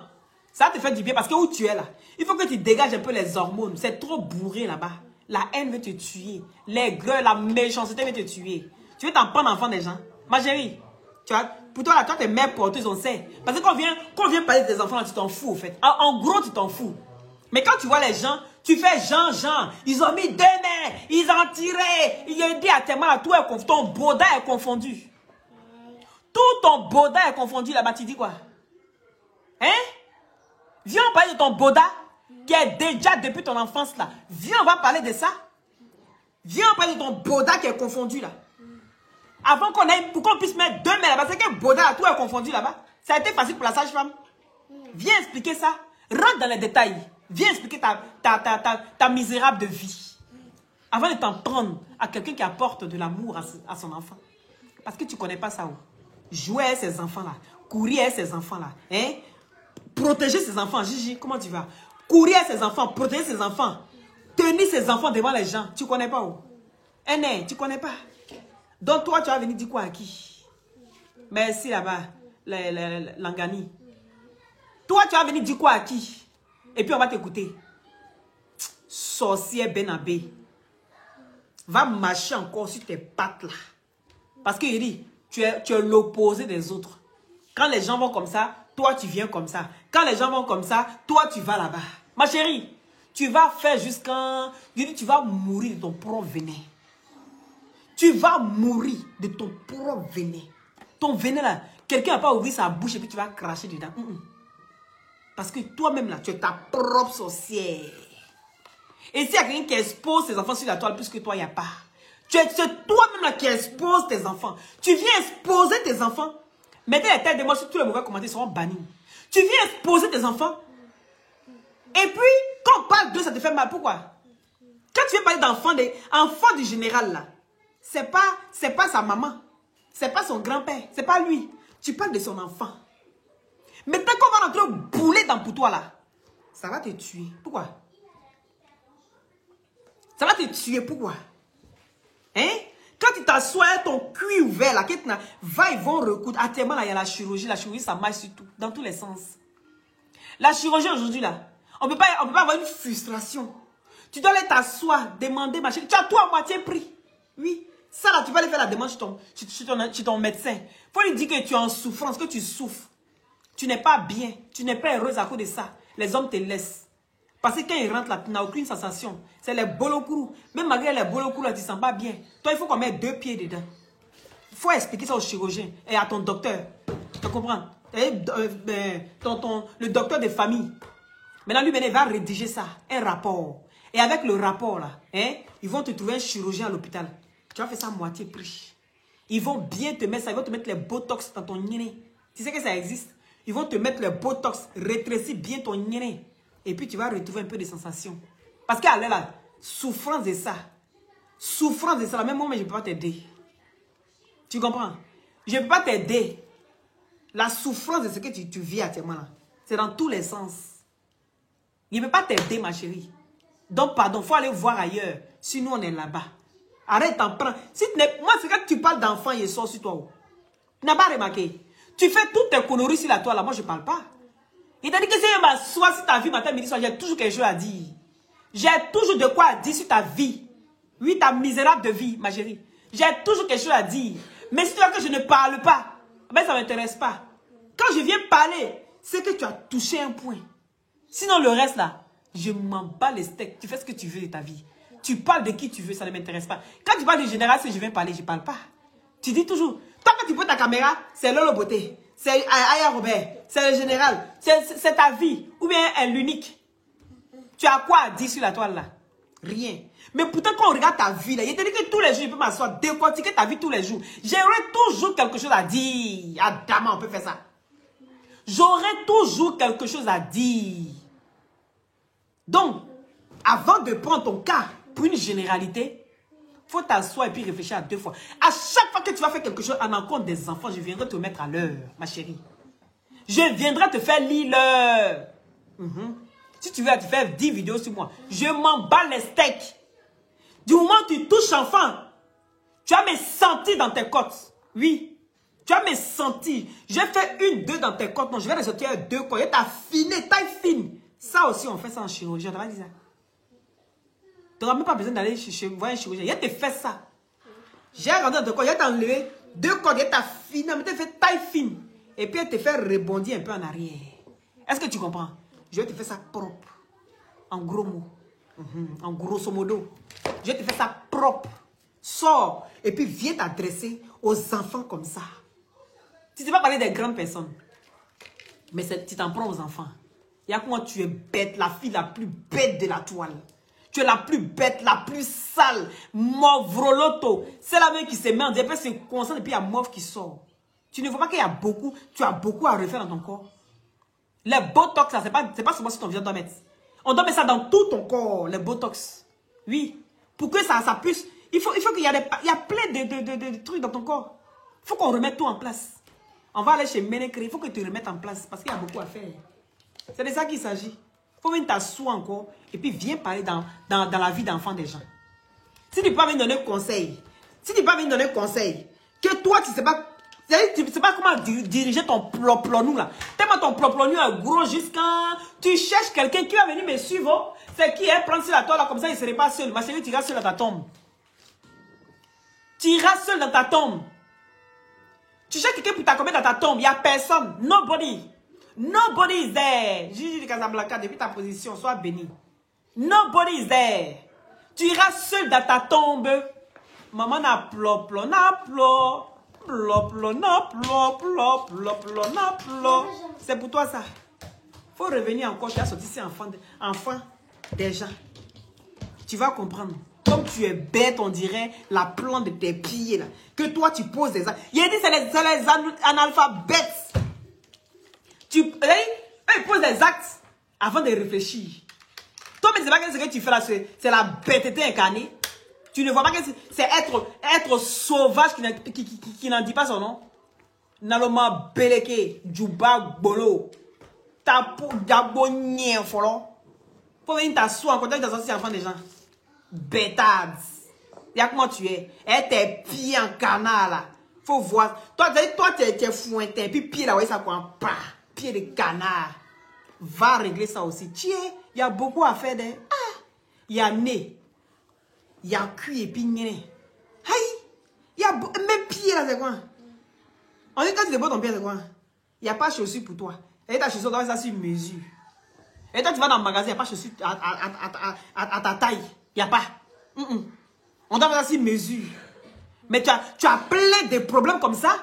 Ça te fait du bien parce que où tu es là, il faut que tu dégages un peu les hormones. C'est trop bourré là-bas. La haine veut te tuer. Les gueules, la méchanceté veut te tuer. Tu veux t'en prendre enfant des gens. Ma chérie, tu vois, pour toi là, toi t'es mère porteuse, on sait. Parce que quand on vient parler de tes enfants là, tu t'en fous au fait. En gros, tu t'en fous. Mais quand tu vois les gens, tu fais Jean, ils ont mis deux mains, ils ont tiré, il a dit à tes mains, tout est confondu, ton boda est confondu. Tout ton boda est confondu là-bas, tu dis quoi? Hein? Viens, on parle de ton boda qui est déjà depuis ton enfance là. Viens, on va parler de ça. Viens, on parle de ton boda qui est confondu là. Avant qu'on ait, pour qu'on puisse mettre 2 mains là-bas, c'est que boda, tout est confondu là-bas. Ça a été facile pour la sage-femme. Viens expliquer ça. Rentre dans les détails. Viens expliquer ta misérable de vie. Avant de t'en prendre à quelqu'un qui apporte de l'amour à son enfant. Parce que tu ne connais pas ça. Jouer avec ses enfants-là. Courir avec ses enfants-là. Hein? Protéger ses enfants. Gigi, comment tu vas? Courir avec ses enfants. Protéger ses enfants. Tenir ses enfants devant les gens. Tu ne connais pas où? Tu ne connais pas. Donc toi, tu vas venir dire quoi à qui? Merci là-bas. Langani. Toi, tu vas venir dire quoi à qui? Et puis on va t'écouter. Sorcière Benabé. Va marcher encore sur tes pattes là. Parce qu'il dit, tu es l'opposé des autres. Quand les gens vont comme ça, toi tu viens comme ça. Quand les gens vont comme ça, toi tu vas là-bas. Ma chérie, tu vas faire jusqu'à... Tu vas mourir de ton propre venin. Tu vas mourir de ton propre venin. Ton venin là, quelqu'un n'a pas ouvert sa bouche et puis tu vas cracher dedans. Parce que toi-même là, tu es ta propre sorcière. Et s'il y a quelqu'un qui expose ses enfants sur la toile plus que toi, il n'y a pas. C'est toi-même là qui expose tes enfants. Tu viens exposer tes enfants. Mettez les têtes de moi sur tous les mauvais commentaires seront bannis. Tu viens exposer tes enfants. Et puis, quand on parle d'eux, ça te fait mal. Pourquoi? Quand tu viens parler d'enfants du général là, c'est pas sa maman. C'est pas son grand-père. C'est pas lui. Tu parles de son enfant. Mais dès qu'on va rentrer bouler dans pour toi là, ça va te tuer. Pourquoi? Ça va te tuer. Pourquoi? Hein? Quand tu t'assois ton cul ouvert là, ils vont recoudre. Actuellement là, il y a la chirurgie. La chirurgie, ça marche sur tout, dans tous les sens. La chirurgie aujourd'hui là, on peut pas avoir une frustration. Tu dois aller t'asseoir, demander ma chérie. Tu as tout à moitié pris. Oui. Ça là, tu vas aller faire la demande chez ton médecin. Il faut lui dire que tu es en souffrance, que tu souffres. Tu n'es pas bien. Tu n'es pas heureuse à cause de ça. Les hommes te laissent. Parce que quand ils rentrent là, tu n'as aucune sensation. C'est les bolokourous. Même malgré les bolokourous là, tu ne sens pas bien. Toi, il faut qu'on mette 2 pieds dedans. Il faut expliquer ça au chirurgien et à ton docteur. Tu comprends? Le docteur de famille. Maintenant, lui, il va rédiger ça. Un rapport. Et avec le rapport là, ils vont te trouver un chirurgien à l'hôpital. Tu vas faire ça à moitié prix. Ils vont bien te mettre ça. Ils vont te mettre les botox dans ton nez. Tu sais que ça existe? Ils vont te mettre les botox, rétrécir bien ton nez. Et puis tu vas retrouver un peu de sensation. Parce qu'à l'air là, souffrance de ça. Souffrance de ça. Même moi, mais je ne peux pas t'aider. Tu comprends? Je ne peux pas t'aider. La souffrance de ce que tu vis actuellement là, c'est dans tous les sens. Je ne peux pas t'aider, ma chérie. Donc, pardon, il faut aller voir ailleurs. Sinon, on est là-bas. Arrête d'en prendre. Moi, c'est quand tu parles d'enfant, il sort sur toi. Tu n'as pas remarqué? Tu fais toutes tes conneries sur la toile là. Moi, je ne parle pas. Il t'a dit que si je m'assois sur ta vie, matin, midi, soir, j'ai toujours quelque chose à dire. J'ai toujours de quoi dire sur ta vie. Oui, ta misérable de vie, ma chérie. J'ai toujours quelque chose à dire. Mais si tu vois que je ne parle pas, ben ça ne m'intéresse pas. Quand je viens parler, c'est que tu as touché un point. Sinon, le reste là, je m'en bats les steaks. Tu fais ce que tu veux de ta vie. Tu parles de qui tu veux, ça ne m'intéresse pas. Quand tu parles du général, si je viens parler, je ne parle pas. Tu dis toujours, toi quand tu prends ta caméra, c'est Lolo Beauté, c'est Aya Robert, c'est le général, c'est ta vie, ou bien l'unique. Tu as quoi à dire sur la toile là? Rien. Mais pourtant quand on regarde ta vie là, il te dit que tous les jours, je peux m'asseoir, décortiquer ta vie tous les jours. J'aurai toujours quelque chose à dire. Adama, on peut faire ça. J'aurai toujours quelque chose à dire. Donc, avant de prendre ton cas pour une généralité, il faut t'asseoir et puis réfléchir à 2 fois. À chaque fois que tu vas faire quelque chose en encontre des enfants, je viendrai te mettre à l'heure, ma chérie. Je viendrai te faire lire l'heure. Si tu veux te faire 10 vidéos sur moi, je m'en bats les steaks. Du moment où tu touches enfant, tu vas me sentir dans tes côtes. Oui. Tu vas me sentir. Je fais 1, 2 dans tes côtes. Non, je vais ressortir 2 côtes. Et ta fine, taille fine. Ça aussi, on fait ça en chirurgie. On t'a pas dit ça. Tu n'auras même pas besoin d'aller voir un chirurgien. Il te fait ça. J'ai rentré dans ton corps. Il t'a enlevé 2 côtes. Il t'a fine. Il t'a fait taille fine. Et puis, il te fait rebondir un peu en arrière. Est-ce que tu comprends? Je vais te faire ça propre. En gros mots. En grosso modo. Je vais te faire ça propre. Sors. Et puis, viens t'adresser aux enfants comme ça. Tu ne sais pas parler des grandes personnes. Mais tu t'en prends aux enfants. Il y a comment tu es bête, la fille la plus bête de la toile. Tu es la plus bête, la plus sale. Mauvroloto. C'est la même qui se met en diable, se concentre et puis il y a mauve qui sort. Tu ne vois pas qu'il y a beaucoup, tu as beaucoup à refaire dans ton corps. Les botox, ce n'est pas seulement sur ton visage, on doit mettre. On doit mettre ça dans tout ton corps, les botox. Oui. Pour que ça puisse. Il faut qu'il y a plein de trucs dans ton corps. Il faut qu'on remette tout en place. On va aller chez Ménécré, il faut que tu remettes en place parce qu'il y a beaucoup à faire. C'est de ça qu'il s'agit. Il faut venir t'asseoir encore et puis viens parler dans la vie d'enfant des gens. Si tu ne peux pas venir donner conseil, que toi tu ne sais pas, comment diriger ton ploplonou là. Tellement ton ploplonou est gros jusqu'à... Tu cherches quelqu'un qui va venir me suivre. C'est qui est prendre sur la toile là, comme ça il ne serait pas seul. Ma chérie, tu iras seul dans ta tombe. Tu iras seul dans ta tombe. Tu cherches quelqu'un pour t'accompagner dans ta tombe. Il n'y a personne. Nobody. Nobody is there. Gigi de Casablanca, depuis ta position, sois béni. Nobody is there. Tu iras seul dans ta tombe. Maman n'a ploplo, n'a plop. Ploplo, n'a plop, plop, ploplo, n'a plop. C'est pour toi ça. Faut revenir encore. Tu as sorti ces enfants des gens. Tu vas comprendre. Comme tu es bête, on dirait la plante de tes pieds là. Que toi tu poses des actes. Il a dit c'est les analphabètes. Ils posent des actes avant de réfléchir. Toi, mais c'est pas ce que tu fais là, c'est la bêteté incarnée. Tu ne vois pas que c'est être sauvage qui n'en dit pas son nom. Naloma Beleke, Djouba Bolo, Tapo Dabonien Folon. Faut venir t'asseoir en contact des anciens enfants des gens. Bêtades. Regarde comment tu es. Et tes pieds en canard là. Faut voir. Toi, tu es fouinté. Puis pied là, ouais, ça prend pas. Pied de canard. Va régler ça aussi. Tiens, il y a beaucoup à faire. Il y a nez. Il y a cuit et puis nez. Il y a même pied là, c'est quoi? On dit quand tu débats ton pied, c'est quoi? Il n'y a pas de chaussures pour toi. Et ta chaussure, doit être sur mesure. Et toi, tu vas dans le magasin, il n'y a pas de chaussures à ta taille. Il n'y a pas. On doit faire ça sur mesure. Mais tu as plein de problèmes comme ça.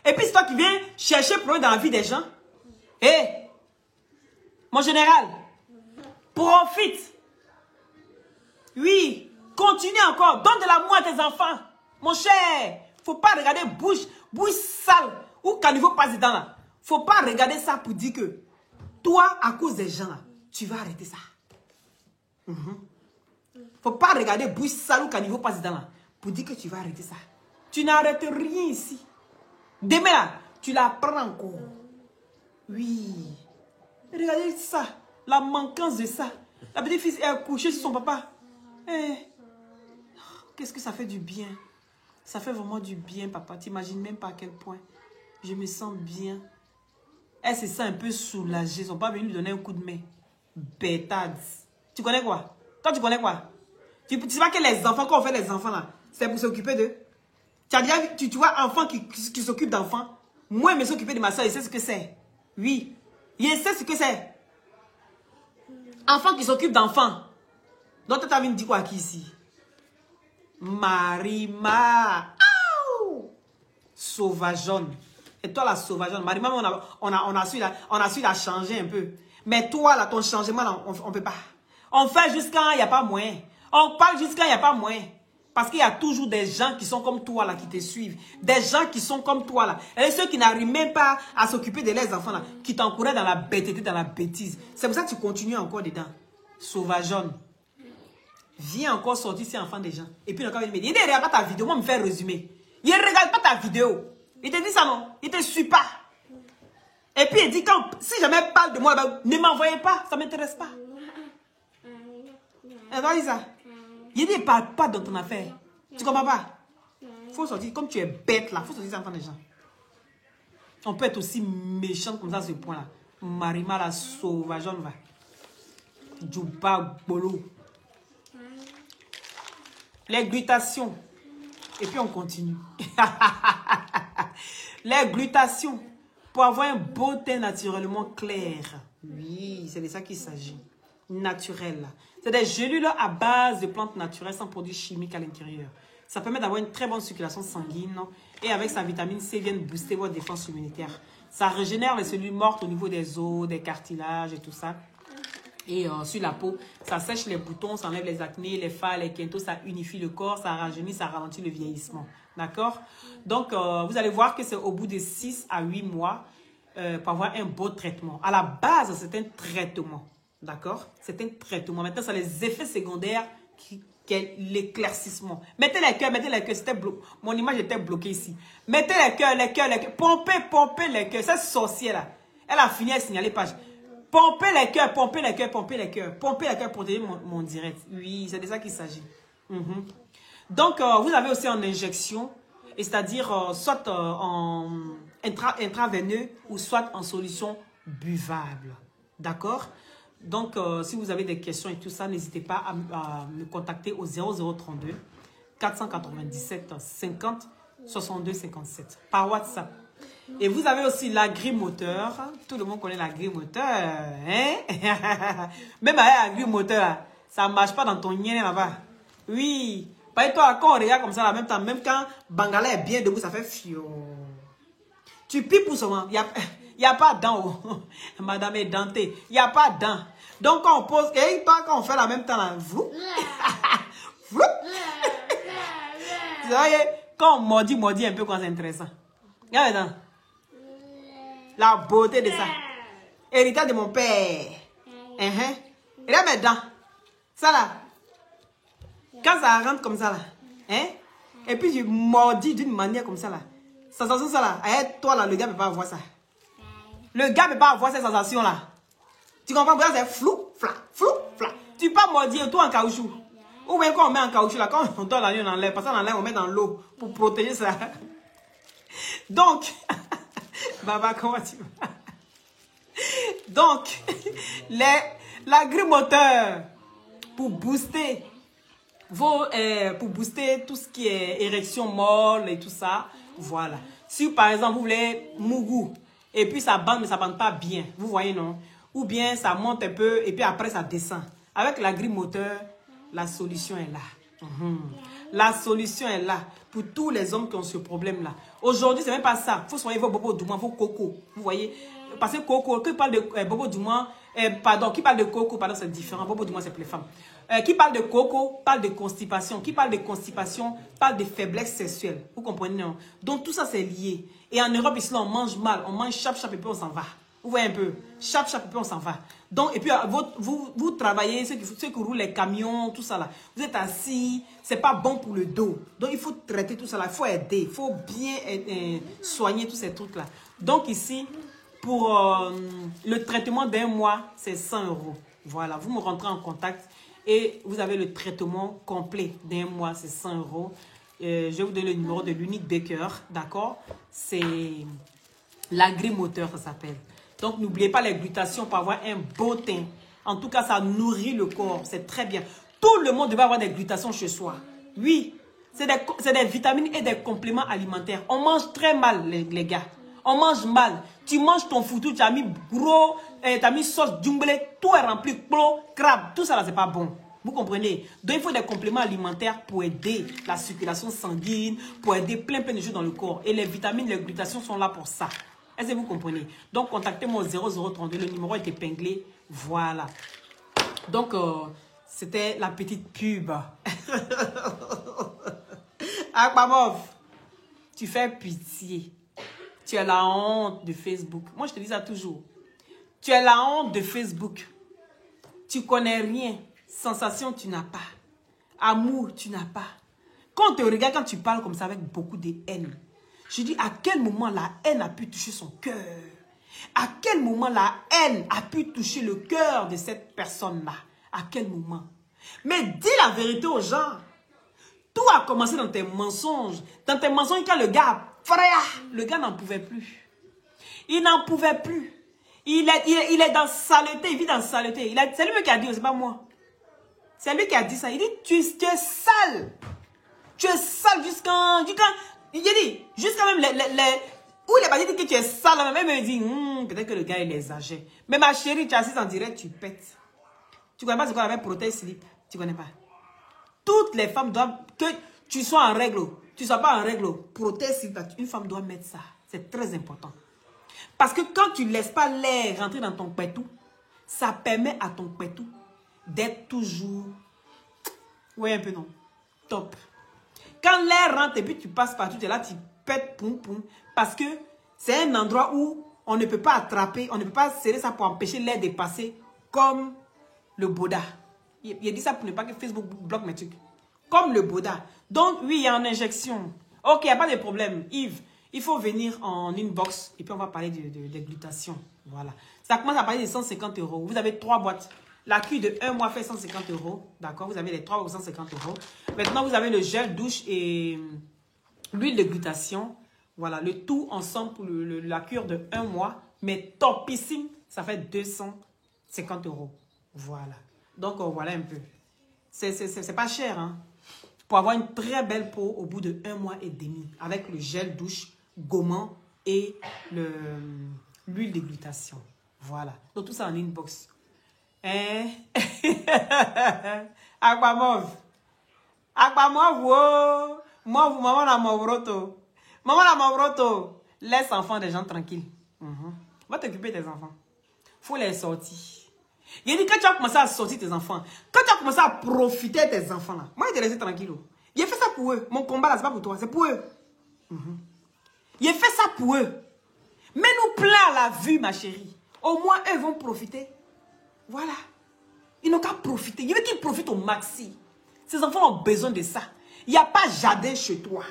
Et puis c'est toi qui viens chercher problème dans la vie des gens. Mon général, profite. Oui, continue encore. Donne de l'amour à tes enfants. Mon cher, faut pas regarder bouche sale ou caniveau président là. Faut pas regarder ça pour dire que toi, à cause des gens là, tu vas arrêter ça. Faut pas regarder bouche sale ou caniveau président là pour dire que tu vas arrêter ça. Tu n'arrêtes rien ici. Demain là, tu la prends encore. Oui. Regardez ça. La manquance de ça. La petite fille est couchée sur son papa. Qu'est-ce que ça fait du bien. Ça fait vraiment du bien, papa. T'imagines même pas à quel point je me sens bien. Elle se sent un peu soulagée. Ils sont pas venus lui donner un coup de main. Bêtades. Tu connais quoi? Toi, tu connais quoi? Tu sais pas que les enfants, quand on fait les enfants là, c'est pour s'occuper d'eux. Tu as déjà vu, tu vois, enfant qui s'occupe d'enfants. Moi, je me suis occupé de ma soeur, il sait ce que c'est. Oui. Il sait ce que c'est. Enfant qui s'occupe d'enfants. Donc, tu as vu me dire quoi qui ici? Marima. Sauvageonne. Et toi, la sauvageonne. Marima, on a su la changer un peu. Mais toi, là, ton changement, là, on ne peut pas. On fait jusqu'à il n'y a pas moyen. On parle jusqu'à il n'y a pas moyen. Parce qu'il y a toujours des gens qui sont comme toi là, qui te suivent. Des gens qui sont comme toi là. Et ceux qui n'arrivent même pas à s'occuper de leurs enfants là, qui t'encouragent dans la bêteté, dans la bêtise. C'est pour ça que tu continues encore dedans. Sauvageonne. Viens encore sortir ces enfants des gens. Et puis encore, il me dit, il ne regarde pas ta vidéo, moi, me faire résumer. Il ne regarde pas ta vidéo. Il te dit ça non. Il ne te suit pas. Et puis il dit, si jamais parle de moi, ben, ne m'envoyez pas, ça ne m'intéresse pas. Et voilà ça. Il ne parle pas dans ton affaire. Tu comprends pas? Il faut sortir, comme tu es bête là, il faut sortir ces enfants des gens. On peut être aussi méchant comme ça à ce point là. Marima la sauvageonne va. Djouba Bolo. Les glutations. Et puis on continue. Les glutations. Pour avoir un beau teint naturellement clair. Oui, c'est de ça qu'il s'agit. Naturel. C'est des gélules à base de plantes naturelles sans produits chimiques à l'intérieur. Ça permet d'avoir une très bonne circulation sanguine. Et avec sa vitamine C, vient booster votre défense immunitaire. Ça régénère les cellules mortes au niveau des os, des cartilages et tout ça. Et sur la peau, ça sèche les boutons, ça enlève les acnés, les failles, les quintos, ça unifie le corps, ça rajeunit, ça ralentit le vieillissement. D'accord? Donc, vous allez voir que c'est au bout de 6 à 8 mois pour avoir un beau traitement. À la base, c'est un traitement. D'accord? C'est un traitement. Maintenant, c'est les effets secondaires qui est l'éclaircissement. Mettez les cœurs, mettez les cœurs. Mon image était bloquée ici. Mettez les cœurs, les cœurs, les cœurs. Pompez les cœurs. Cette sorcière-là, elle a fini à signaler page. Pompez les cœurs, pompez les cœurs, pompez les cœurs. Pompez les cœurs pour donner mon direct. Oui, c'est de ça qu'il s'agit. Donc, vous avez aussi en injection, c'est-à-dire soit en intraveineux ou soit en solution buvable. D'accord? Donc, si vous avez des questions et tout ça, n'hésitez pas à me contacter au 0032 497 50 62 57 par WhatsApp. Et vous avez aussi l'agrimoteur. Tout le monde connaît l'agrimoteur. Hein? Même avec l'agrimoteur, ça ne marche pas dans ton nien là-bas. Oui. Par toi, quand on regarde comme ça, là, même quand Bangala est bien debout, ça fait fion. Tu pipes pour seulement. Il n'y a pas de dents. Madame est dentée. Il n'y a pas de dents. Donc, quand on pose, et quand on fait la même temps, là, vous. Vous voyez, quand on mordit un peu quand c'est intéressant. Regarde maintenant. La beauté de ça. Héritage de mon père. Et là, mes dents. Ça là. Quand ça rentre comme ça là. Hein? Et puis, je mordis d'une manière comme ça là. Sensation ça là. Et toi là, le gars ne peut pas avoir ça. Le gars ne peut pas avoir cette sensation là. Tu comprends? C'est flou, fla, flou, fla. Tu peux pas mordir tout en caoutchouc. Ou bien quand on met en caoutchouc là, quand on donne la ligne en l'air, parce qu'on enlève, on met dans l'eau pour protéger ça. Donc, Baba, comment tu vas? Donc, l'agrimoteur pour booster pour booster tout ce qui est érection molle et tout ça. Voilà. Si par exemple vous voulez mougou et puis ça bande mais ça bande pas bien, vous voyez non? Ou bien ça monte un peu et puis après ça descend. Avec l'agrimoteur, la solution est là. La solution est là pour tous les hommes qui ont ce problème-là. Aujourd'hui, c'est même pas ça. Il faut soigner vos bobos du moins, vos cocos. Vous voyez? Parce que coco, qui parle de bobo du moins, pardon, qui parle de coco, pardon, c'est différent. Bobo du moins, c'est pour les femmes. Qui parle de coco, parle de constipation. Qui parle de constipation, parle de faiblesse sexuelle. Vous comprenez, non? Donc, tout ça, c'est lié. Et en Europe, ici, on mange mal. On mange chap, et puis on s'en va. Vous voyez un peu? Chap, et puis on s'en va. Donc, et puis, vous travaillez, ceux qui roulent les camions, tout ça là. Vous êtes assis, c'est pas bon pour le dos. Donc, il faut traiter tout ça là. Il faut aider. Il faut bien soigner tous ces trucs là. Donc, ici, pour le traitement d'un mois, c'est 100 €. Voilà, vous me rentrez en contact et vous avez le traitement complet d'un mois, c'est 100 €. Je vais vous donner le numéro de l'unique Baker, d'accord? C'est l'agrimoteur, ça s'appelle. Donc, n'oubliez pas les glutations pour avoir un beau teint. En tout cas, ça nourrit le corps, c'est très bien. Tout le monde devrait avoir des glutations chez soi. Oui, c'est des vitamines et des compléments alimentaires. On mange très mal, les gars. On mange mal. Tu manges ton foutu, tu as mis gros, tu as mis sauce djumblé, tout est rempli, plo, crabe, tout ça là, c'est pas bon. Vous comprenez? Donc, il faut des compléments alimentaires pour aider la circulation sanguine, pour aider plein de choses dans le corps. Et les vitamines, les glutations sont là pour ça. Est-ce que vous comprenez? Donc, contactez-moi au 0032, le numéro est épinglé. Voilà. Donc, c'était la petite pub. Akbamov, tu fais pitié. Tu as la honte de Facebook. Moi, je te dis ça toujours. Tu as la honte de Facebook. Tu connais rien. Sensation, tu n'as pas. Amour, tu n'as pas. Quand on te regarde, quand tu parles comme ça avec beaucoup de haine, je dis à quel moment la haine a pu toucher son cœur? À quel moment la haine a pu toucher le cœur de cette personne-là? À quel moment? Mais dis la vérité aux gens. Tout a commencé dans tes mensonges. Dans tes mensonges, quand le gars le gars n'en pouvait plus. Il n'en pouvait plus. Il est dans saleté, il vit dans saleté. C'est lui qui a dit, c'est pas moi. C'est lui qui a dit ça. Il dit, tu es sale. Tu es sale jusqu'à il dit, jusqu'à même où il est pas dit que tu es sale. Même il dit, peut-être que le gars il exagère. Mais ma chérie, tu es assise en direct, tu pètes. Tu connais pas ce qu'on appelle protège slip. Tu connais pas. Toutes les femmes doivent... Tu sois en règle, tu ne sois pas en règle, protège, une femme doit mettre ça. C'est très important. Parce que quand tu ne laisses pas l'air rentrer dans ton pétou, ça permet à ton pétou d'être toujours... Oui, un peu non. Top. Quand l'air rentre et puis tu passes partout, tu es là, tu pètes, poum, poum. Parce que c'est un endroit où on ne peut pas attraper, on ne peut pas serrer ça pour empêcher l'air de passer comme le Boda. Il a dit ça pour ne pas que Facebook bloque mes trucs. Comme le Boda. Donc, oui, il y a une injection. Ok, il n'y a pas de problème. Yves, il faut venir en inbox et puis on va parler de glutation. Voilà. Ça commence à parler de 150 €. Vous avez 3 boîtes. La cure de 1 mois fait 150 €. D'accord? Vous avez les 3 pour 150 €. Maintenant, vous avez le gel douche et l'huile de glutation. Voilà. Le tout ensemble pour la cure de 1 mois. Mais topissime, ça fait 250 €. Voilà. Donc, voilà un peu. C'est pas cher, hein? Pour avoir une très belle peau au bout de 1 mois et demi. Avec le gel douche, gommant et l'huile de glutation. Voilà. Donc, tout ça en inbox. Hein? Aquamauve. Aquamauve, oh! Mauve, maman la mauvroto. Maman la mauvroto. Laisse enfants des gens tranquilles. Va t'occuper des enfants. Faut les sortir. Il dit quand tu vas commencer à sortir tes enfants, quand tu vas commencer à profiter de tes enfants là, moi je te laisse tranquille. Il fait ça pour eux. Mon combat là, c'est pas pour toi, c'est pour eux. Il fait ça pour eux. Mets-nous plein à la vue, ma chérie. Au moins, eux vont profiter. Voilà. Ils n'ont qu'à profiter. Il veut qu'ils profitent au maxi. Ces enfants ont besoin de ça. Il n'y a pas jardin chez toi.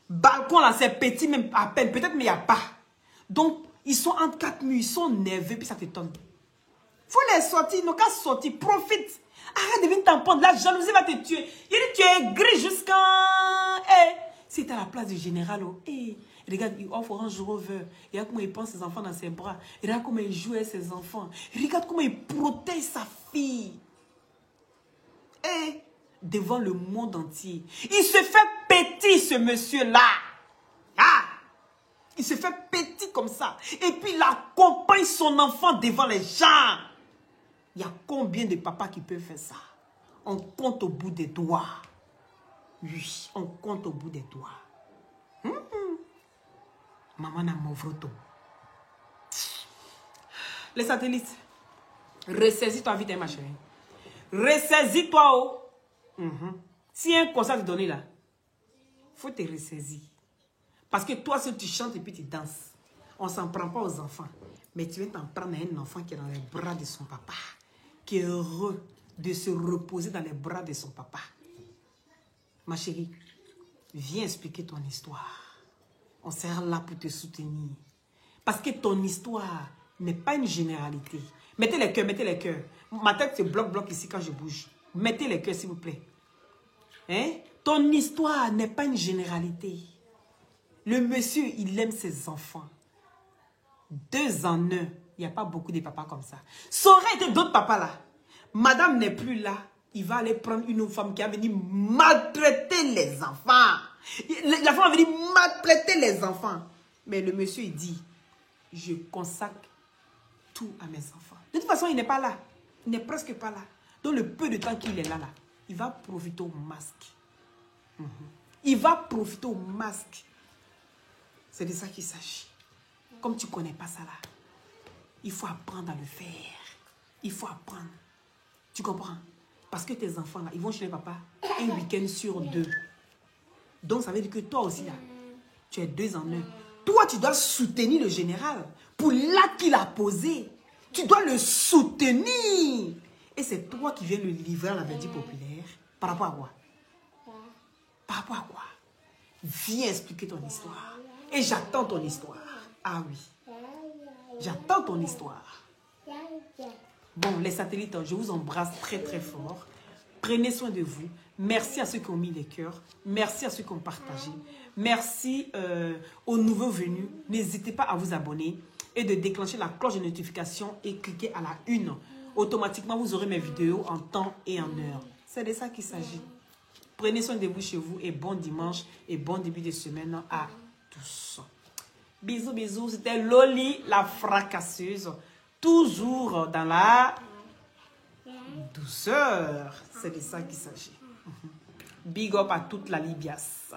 Balcon là, c'est petit, même à peine. Peut-être, mais il n'y a pas. Donc, ils sont entre 4 murs, ils sont nerveux, puis ça te tombe. Il faut les sortir, ils n'ont qu'à sortir. Profite. Arrête de venir t'en prendre. La jalousie va te tuer. Il dit, tu es gris jusqu'à... Si tu es à la place du général, regarde, il offre Range Rover. Regarde comment il prend ses enfants dans ses bras. Regarde comment il joue avec ses enfants. Regarde comment il protège sa fille. Devant le monde entier. Il se fait petit, ce monsieur-là. Il se fait petit comme ça. Et puis il accompagne son enfant devant les gens. Il y a combien de papas qui peuvent faire ça? On compte au bout des doigts. Oui, on compte au bout des doigts. Maman n'a mauvroto. Les satellites. Ressaisis-toi vite, ma chérie. Ressaisis-toi. Si un conseil à te donner là, il faut te ressaisir. Parce que toi, si tu chantes et puis tu danses, on ne s'en prend pas aux enfants. Mais tu vas t'en prendre à un enfant qui est dans les bras de son papa. Qui est heureux de se reposer dans les bras de son papa. Ma chérie, viens expliquer ton histoire. On sera là pour te soutenir. Parce que ton histoire n'est pas une généralité. Mettez les cœurs, mettez les cœurs. Ma tête se bloque ici quand je bouge. Mettez les cœurs, s'il vous plaît. Ton histoire n'est pas une généralité. Le monsieur, il aime ses enfants. 2 en 1. Il n'y a pas beaucoup de papas comme ça. Ça aurait été d'autres papas là. Madame n'est plus là. Il va aller prendre une femme qui a venu maltraiter les enfants. La femme a venu maltraiter les enfants. Mais le monsieur, il dit, je consacre tout à mes enfants. De toute façon, il n'est pas là. Il n'est presque pas là. Donc, le peu de temps qu'il est là, il va profiter au masque. Il va profiter au masque. C'est de ça qu'il s'agit. Comme tu ne connais pas ça là, il faut apprendre à le faire. Il faut apprendre. Tu comprends? Parce que tes enfants là, ils vont chez les papas un week-end sur 2. Donc ça veut dire que toi aussi là, tu es 2 en 1. Toi, tu dois soutenir le général pour l'acte qu'il a posé. Tu dois le soutenir. Et c'est toi qui viens le livrer à la verdict populaire. Par rapport à quoi? Par rapport à quoi? Viens expliquer ton histoire. Et j'attends ton histoire. Ah oui. J'attends ton histoire. Bon, les satellites, je vous embrasse très très fort. Prenez soin de vous. Merci à ceux qui ont mis les cœurs. Merci à ceux qui ont partagé. Merci aux nouveaux venus. N'hésitez pas à vous abonner et de déclencher la cloche de notification et cliquer à la 1. Automatiquement, vous aurez mes vidéos en temps et en heure. C'est de ça qu'il s'agit. Prenez soin de vous chez vous et bon dimanche et bon début de semaine à tous. Bisous, bisous. C'était Loli, la fracasseuse. Toujours dans la douceur. C'est de ça qu'il s'agit. Big up à toute la Libias.